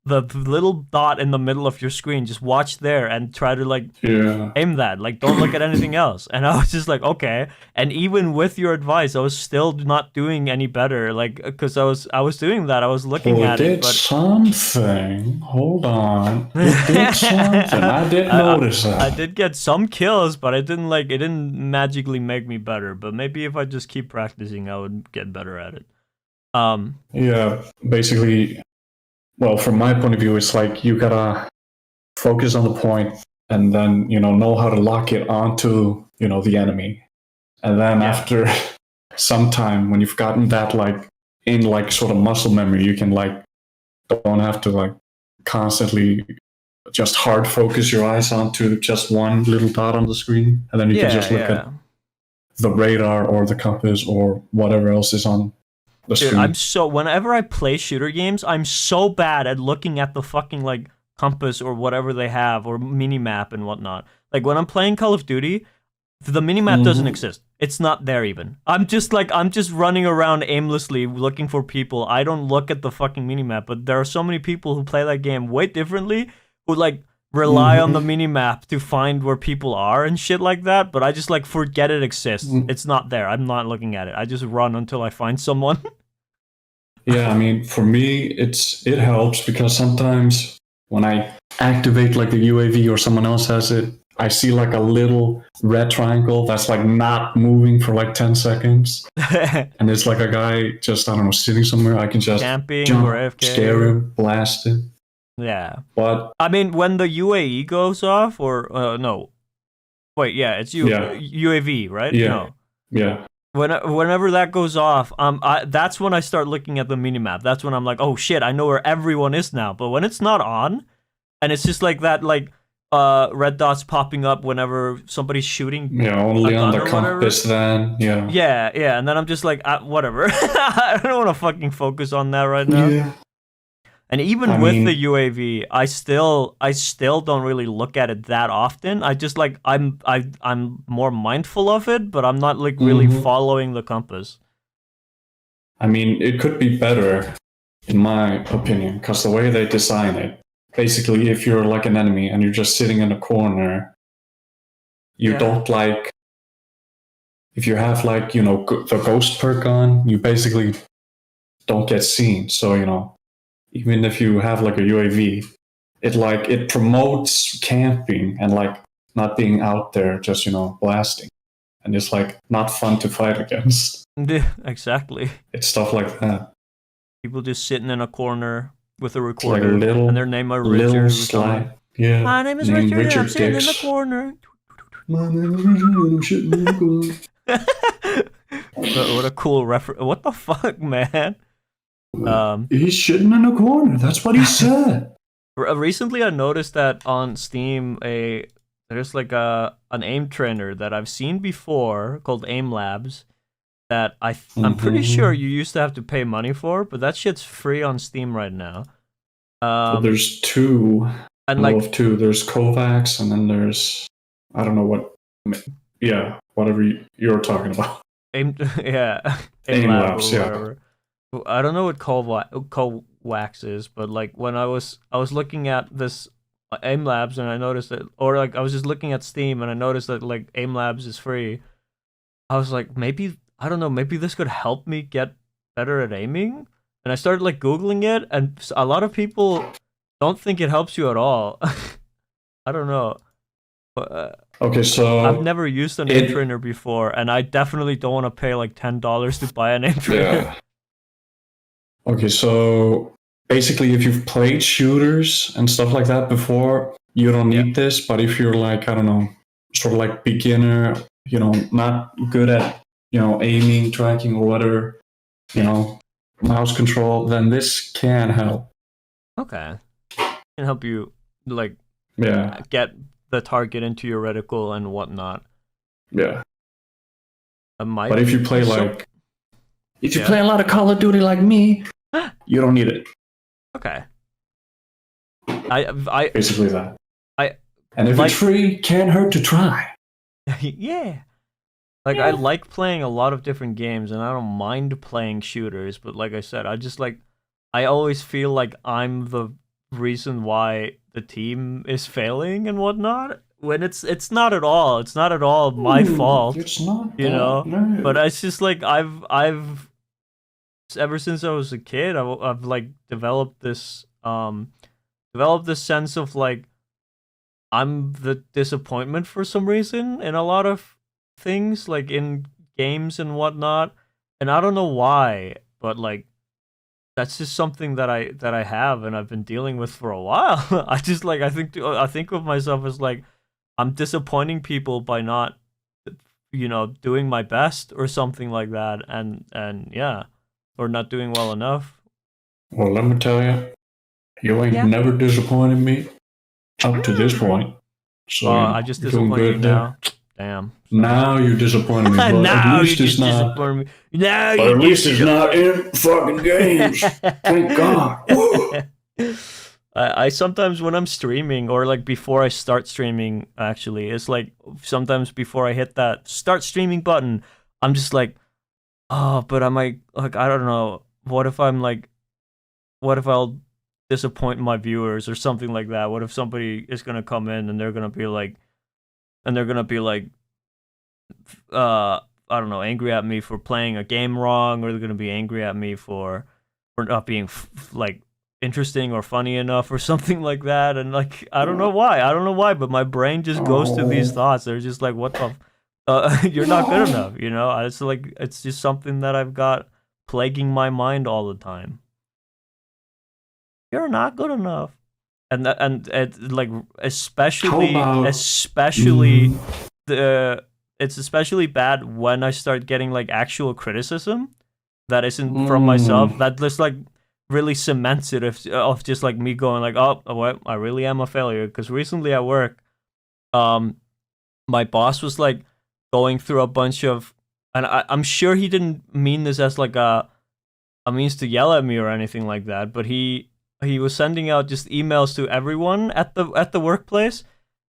the little dot in the middle of your screen. Just watch there and try to like aim that. Like don't look at anything else. And I was just like, okay. And even with your advice, I was still not doing any better. Like because I was doing that. I was looking at it. But something. Hold on. It did something. I did notice that. I did get some kills, but it didn't magically make me better. But maybe if I just keep practicing, I would get better at it. Yeah, basically. Well, from my point of view, it's like you gotta focus on the point and then, you know how to lock it onto, you know, the enemy. And then after some time, when you've gotten that like in like sort of muscle memory, you can like don't have to like constantly just hard focus your eyes onto just one little dot on the screen. And then you can just look at the radar or the compass or whatever else is on. Dude, whenever I play shooter games, I'm so bad at looking at the fucking like compass or whatever they have or minimap and whatnot. Like when I'm playing Call of Duty, the minimap doesn't exist. It's not there even. I'm just running around aimlessly looking for people. I don't look at the fucking minimap, but there are so many people who play that game way differently who like rely on the minimap to find where people are and shit like that, but I just like forget it exists. It's not there. I'm not looking at it. I just run until I find someone. Yeah, I mean, for me, it helps because sometimes when I activate like the UAV or someone else has it, I see like a little red triangle that's like not moving for like 10 seconds. And it's like a guy just, I don't know, sitting somewhere. I can just camping jump, or AFK. scare him, blast him. Yeah. But I mean, when the UAE goes off, or no, wait, yeah, it's UAV, right? Yeah. No. Yeah. Whenever that goes off, that's when I start looking at the minimap. That's when I'm like, oh shit, I know where everyone is now. But when it's not on, and it's just like that, like red dots popping up whenever somebody's shooting. Yeah, only on the compass then. Yeah. Yeah, and then I'm just like, whatever. I don't want to fucking focus on that right now. Yeah. And even with the UAV, I still don't really look at it that often. I just like I'm more mindful of it, but I'm not like really following the compass. I mean, it could be better, in my opinion, because the way they design it, basically, if you're like an enemy and you're just sitting in a corner, you don't like. If you have like the ghost perk on, you basically don't get seen. So even if you have like a UAV, it promotes camping and like not being out there just blasting, and it's like not fun to fight against. Exactly. It's stuff like that. People just sitting in a corner with a recorder like and their name are Richard. Little slide. Yeah. My name is Richard. And I'm sitting in the corner. My name is Richard. I'm sitting in the corner. What a cool reference! What the fuck, man? He's shitting in a corner. That's what he said. Recently, I noticed that on Steam, there's like an aim trainer that I've seen before called Aim Labs. That I'm pretty sure you used to have to pay money for, but that shit's free on Steam right now. Well, there's two. And two. There's Kovacs, and then there's I don't know what. Yeah, whatever you're talking about. Aim Labs, or whatever. Yeah. I don't know what Kovacs is, but like when I was looking at this Aim Labs and I noticed that, or like I was just looking at Steam and I noticed that like Aim Labs is free. I was like, maybe I don't know, maybe this could help me get better at aiming. And I started like Googling it, and a lot of people don't think it helps you at all. I don't know. Okay, so I've never used an aim trainer before, and I definitely don't want to pay like $10 to buy an aim trainer. Yeah. Okay, so basically, if you've played shooters and stuff like that before, you don't need this. But if you're like, I don't know, sort of like beginner, not good at, aiming, tracking, or whatever, mouse control, then this can help. Okay. Can help you, like, yeah, get the target into your reticle and whatnot. Yeah. But if you play if you play a lot of Call of Duty like me, you don't need it. Okay. I basically that. And if it's free, can't hurt to try. Yeah. Like, I like playing a lot of different games, and I don't mind playing shooters, but like I said, I always feel like I'm the reason why the team is failing and whatnot, when it's not at all. It's not at all my fault. It's not, no. But it's just like I've ever since I was a kid, I've like developed this sense of like I'm the disappointment for some reason in a lot of things, like in games and whatnot, and I don't know why, but like that's just something that I have and I've been dealing with for a while. I think of myself as like I'm disappointing people by not doing my best or something like that, and yeah, or not doing well enough. Well, let me tell you, you ain't never disappointed me up to this point. So I just disappointed you now. Damn. Now you're disappointing me, but now at least it's not. Me. Now at least it's not in fucking games. Thank God. I sometimes when I'm streaming, or like before I start streaming, actually, it's like sometimes before I hit that start streaming button, I'm just like, oh, but I might, like, I don't know. What if I'll disappoint my viewers or something like that? What if somebody is gonna come in and they're gonna be like, I don't know, angry at me for playing a game wrong, or they're gonna be angry at me for not being like interesting or funny enough or something like that. And like I don't know why, but my brain just goes to these thoughts. They're just like, what the you're not good enough, It's like, it's just something that I've got plaguing my mind all the time. You're not good enough. And like especially it's especially bad when I start getting like actual criticism that isn't from myself, that just like really cements it of just like me going like, oh, well, I really am a failure. Because recently at work, my boss was like going through a bunch of, and I'm sure he didn't mean this as like a means to yell at me or anything like that, but he he was sending out just emails to everyone at the workplace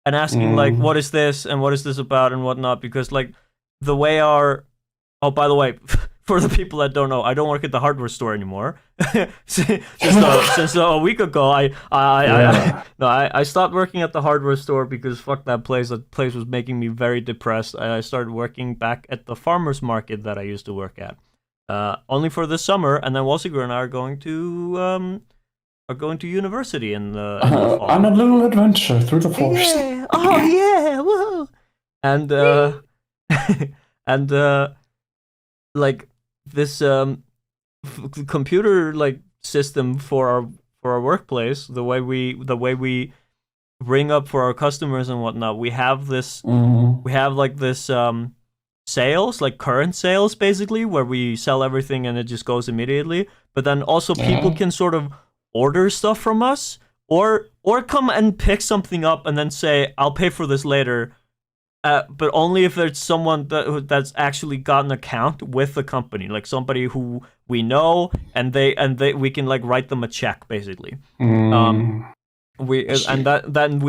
and asking like, what is this and what is this about and whatnot, because like the way our oh, by the way, for the people that don't know, I don't work at the hardware store anymore. Since a week ago, I stopped working at the hardware store because fuck that place. That place was making me very depressed. I started working back at the farmers market that I used to work at, only for this summer. And then Walsiger and I are going to university in the fall. On a little adventure through the forest. Yeah. Oh yeah, whoa! And and like this computer like system for our workplace, the way we ring up for our customers and whatnot, we have this sales, like current sales basically, where we sell everything and it just goes immediately, but then also people can sort of order stuff from us or come and pick something up and then say, I'll pay for this later. But only if there's someone that's actually got an account with the company, like somebody who we know, and we can like write them a check basically. Then we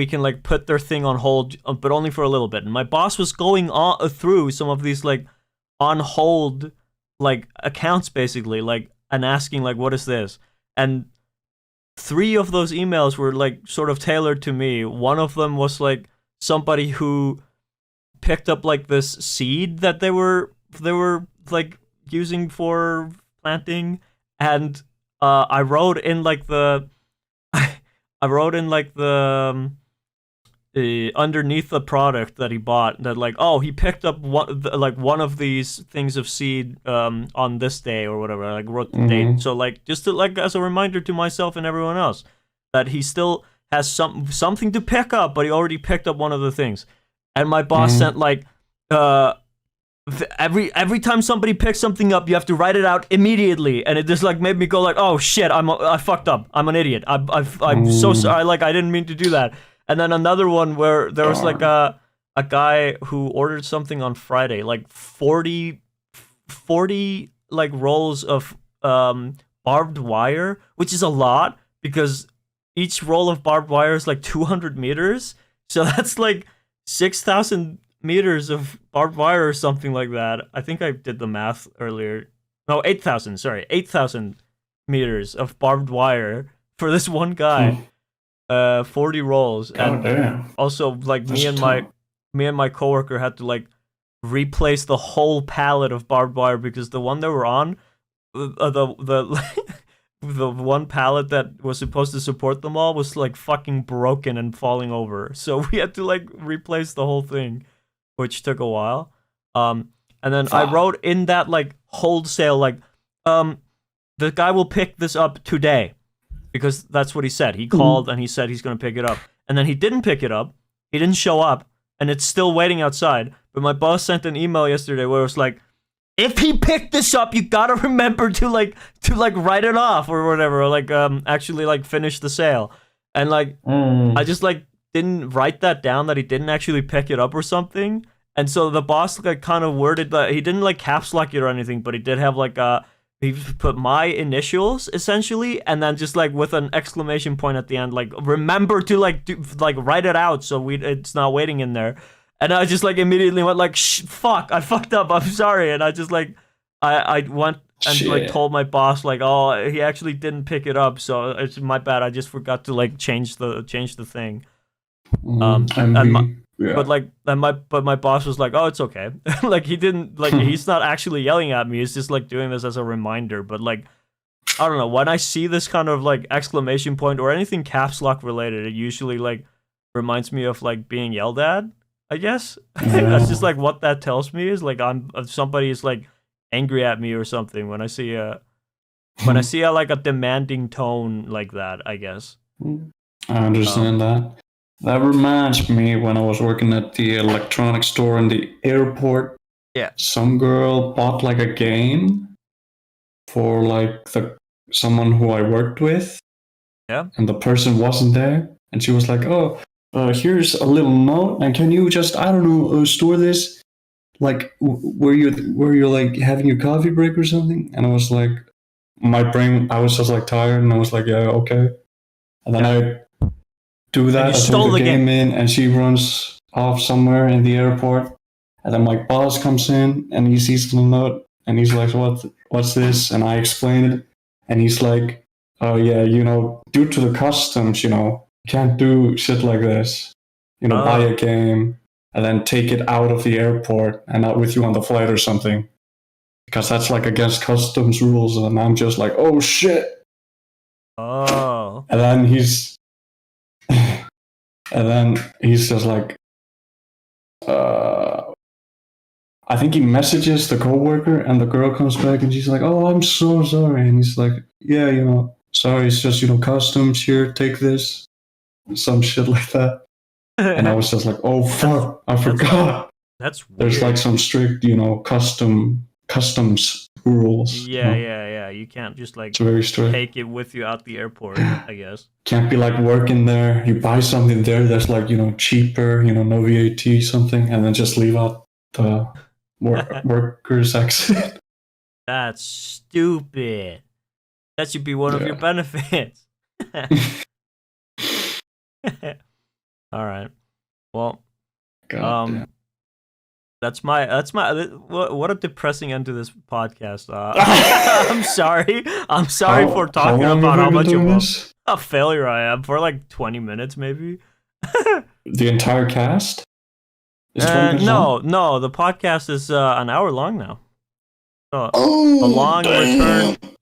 can like put their thing on hold, but only for a little bit. And my boss was going on through some of these like on hold like accounts basically, like, and asking like, what is this? And 3 of those emails were like sort of tailored to me. One of them was like somebody who picked up like this seed that they were like using for planting, and I wrote in like the underneath the product that he bought that like, oh, he picked up one of these things of seed on this day or whatever. I like wrote the date, so like just to like as a reminder to myself and everyone else that he still has something to pick up, but he already picked up one of the things. And my boss sent like every time somebody picks something up, you have to write it out immediately, and it just like made me go like, oh shit, I fucked up, I'm an idiot, I'm so sorry, like I didn't mean to do that. And then another one where there was like a guy who ordered something on Friday, like 40 like rolls of barbed wire, which is a lot because each roll of barbed wire is like 200 meters, so that's like 6,000 meters of barbed wire or something like that. I think I did the math earlier. No, 8,000. Sorry, 8,000 meters of barbed wire for this one guy. 40 rolls. And damn. Also, like me and my coworker had to like replace the whole pallet of barbed wire because the one that we're on, the one pallet that was supposed to support them all was like fucking broken and falling over. So we had to like replace the whole thing, which took a while. And then I wrote in that like wholesale, like, the guy will pick this up today because that's what he said. He called and he said he's going to pick it up. And then he didn't pick it up. He didn't show up and it's still waiting outside. But my boss sent an email yesterday where it was like, if he picked this up, you gotta remember to write it off or whatever, or like actually like finish the sale. And like I just like didn't write that down that he didn't actually pick it up or something. And so the boss like kind of worded that he didn't like caps lock it or anything, but he did have like he put my initials essentially, and then just like with an exclamation point at the end, like remember to like write it out so it's not waiting in there. And I just like immediately went like, fuck, I fucked up, I'm sorry. And I just like, I went and like told my boss like, oh, he actually didn't pick it up, so it's my bad. I just forgot to like change the thing. But my boss was like, oh, it's okay. Like he didn't like he's not actually yelling at me. He's just like doing this as a reminder. But like, I don't know, when I see this kind of like exclamation point or anything caps lock related, it usually like reminds me of like being yelled at, I guess. That's just like what that tells me is like somebody is like angry at me or something when I see a like a demanding tone like that, I guess. I understand that. That reminds me when I was working at the electronics store in the airport. Yeah. Some girl bought like a game for like someone who I worked with. Yeah. And the person wasn't there, and she was like, "Oh, here's a little note, and can you just, I don't know, store this, like where you're like having your coffee break or something?" And I was like, my brain, I was just like tired, and I was like, "Yeah, okay." And then I do that. I take the game in, and she runs off somewhere in the airport. And then my boss comes in, and he sees the note, and he's like, "What's this?" And I explain it, and he's like, "Oh yeah, due to the customs, you can't do shit like this. Buy a game and then take it out of the airport and not with you on the flight or something, because that's like against customs rules." And I'm just like, "Oh shit!" Oh. And then he's just like, I think he messages the coworker, and the girl comes back, and she's like, "Oh, I'm so sorry." And he's like, "Yeah, sorry, it's just customs here. Take this," some shit like that. And I was just like, "Oh fuck, I forgot." That's weird. There's like some strict, customs rules. Yeah. You can't just like very strict. Take it with you out the airport, I guess. Can't be like working there. You buy something there that's like, cheaper, no VAT something, and then just leave out the worker's exit. That's stupid. That should be one of your benefits. All right. Well, that's my what a depressing end to this podcast. I'm sorry for talking about how much of a failure I am for like 20 minutes maybe. The entire cast? No, the podcast is an hour long now. A long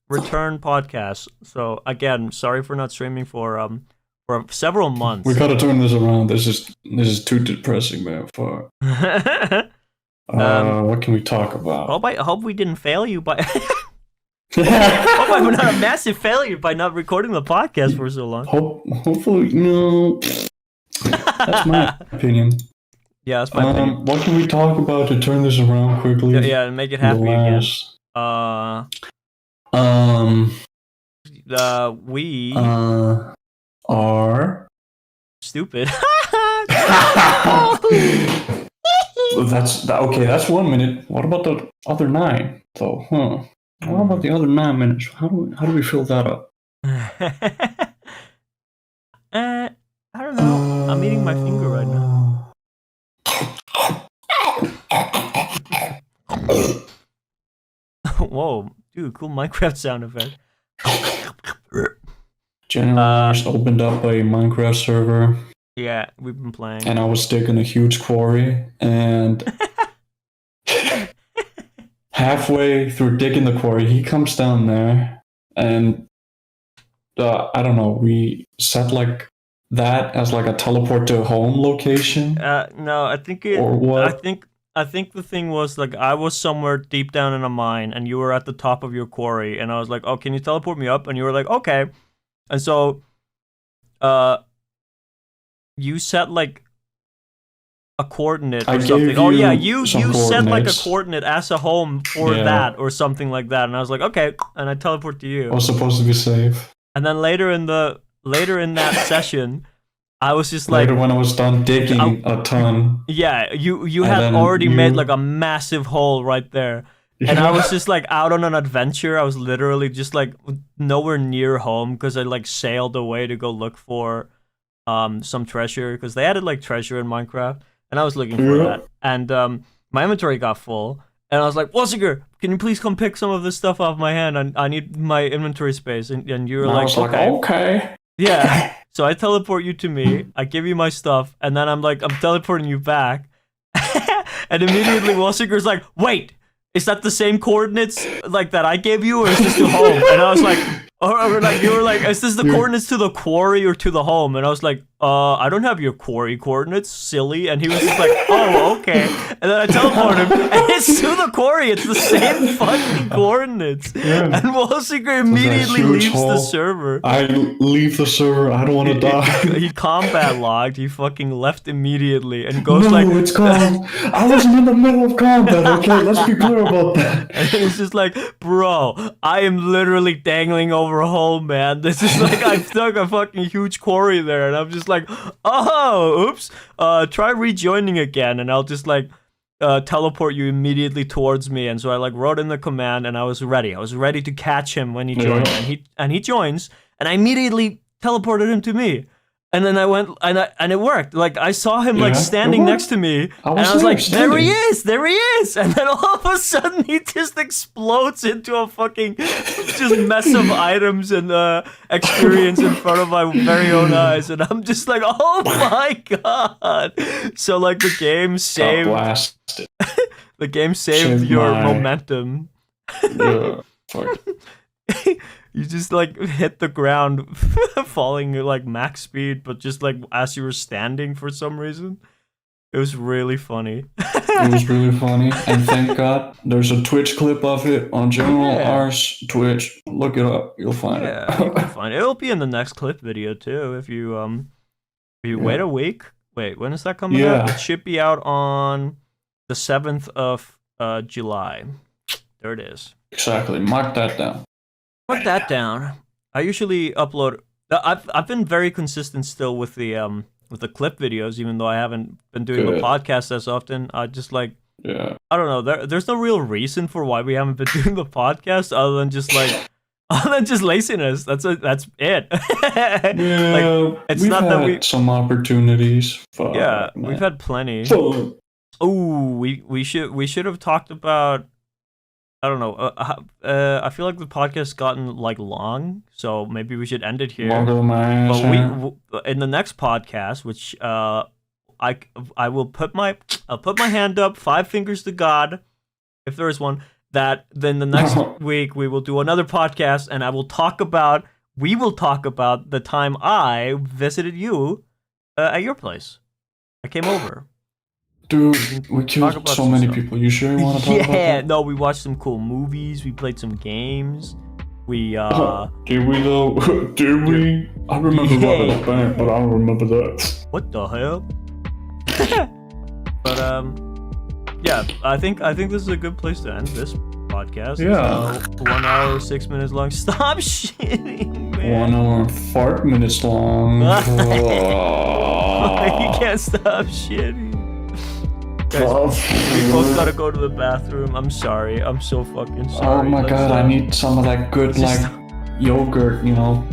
return podcast. So again, sorry for not streaming for several months. We gotta turn this around. This is too depressing, man. Fuck. What can we talk about? I hope we didn't fail you by. Hope I'm not a massive failure by not recording the podcast for so long. Hopefully, no. That's my opinion. Yeah, that's my opinion. What can we talk about to turn this around quickly? Yeah, and make it happy again. We are stupid. That's 1 minute. What about the other 9 though? What about the other 9 minutes? How do we fill that up? I don't know. I'm eating my finger right now. Whoa, dude, cool Minecraft sound effect. GeneralArse opened up a Minecraft server. Yeah, we've been playing. And I was digging a huge quarry, and halfway through digging the quarry, he comes down there, and I don't know, we set like that as like a teleport to home location. No, I think it. Or what? I think the thing was like I was somewhere deep down in a mine, and you were at the top of your quarry, and I was like, "Oh, can you teleport me up?" And you were like, "Okay," and so, you set like a coordinate or something. Oh yeah, you set like a coordinate as a home for that or something like that, and I was like, "Okay," and I teleport to you. I was supposed to be safe. And then later in that session, I was just like, later when I was done digging a ton. Yeah, you had already made like a massive hole right there. Yeah. And I was just like out on an adventure. I was literally just like nowhere near home because I like sailed away to go look for some treasure because they added like treasure in Minecraft, and I was looking for that. And my inventory got full, and I was like, "Wasiger, can you please come pick some of this stuff off my hand? I need my inventory space." And you were like, "Okay." Yeah. So I teleport you to me, I give you my stuff, and then I'm teleporting you back. And immediately Wasiger's like, "Wait, is that the same coordinates like that I gave you, or is this to home?" And I was like, or like you were like, "Is this the coordinates to the quarry or to the home?" And I was like, I don't have your quarry coordinates, silly." And he was just like, "Oh, okay." And then I teleported him, and it's to the quarry. It's the same fucking coordinates. Yeah. And Wasiger immediately leaves the server. I leave the server. I don't want to die. He combat logged. He fucking left immediately and goes No, it's gone. I wasn't in the middle of combat. Okay, let's be clear about that. And he's just like, "Bro, I am literally dangling over a hole, man. This is like I've dug a fucking huge quarry there," and I'm just like, "Oh, oops. Try rejoining again, and I'll just like teleport you immediately towards me." And so I like wrote in the command, and I was ready. I was ready to catch him when he joined, and he joins, and I immediately teleported him to me. And then I went, and it worked. Like, I saw him, like, standing next to me, and I was like, there he is! And then all of a sudden, he just explodes into a fucking just mess of items and experience in front of my very own eyes. And I'm just like, oh my god! So, like, the game saved... the game saved your momentum. Yeah, fuck. You just like hit the ground falling at like max speed, but just like as you were standing for some reason. It was really funny. It was really funny, and thank God there's a Twitch clip of it on GeneralArse Twitch. Look it up, you'll find it. You can find it. It'll be in the next clip video too if you wait a week. Wait, when is that coming out? It should be out on the 7th of July. There it is. Exactly. Mark that down. Put that down. I usually upload. I've been very consistent still with the clip videos, even though I haven't been doing the podcast as often. I just like, I don't know. There's no real reason for why we haven't been doing the podcast other than just laziness. That's it. Like, it's not that we some opportunities. We've had plenty. Oh, we should have talked about. I don't know. I feel like the podcast's gotten like long, so maybe we should end it here. But in the next podcast, which I'll put my hand up, 5 fingers to God, if there is one. That then the next week we will do another podcast, and we will talk about the time I visited you at your place. I came over. Dude, we killed so many people. You sure you want to talk about that? Yeah, no, we watched some cool movies. We played some games. We, Did we, though? Did we? I remember robbing a bank, but I don't remember that. What the hell? But, yeah, I think this is a good place to end this podcast. Yeah. 1 hour, 6 minutes long. Stop shitting, man. 1 hour and 5 minutes long. You can't stop shitting. Guys, we both gotta go to the bathroom. I'm sorry. I'm so fucking sorry. Oh my god, I need some of that good, like, yogurt, you know?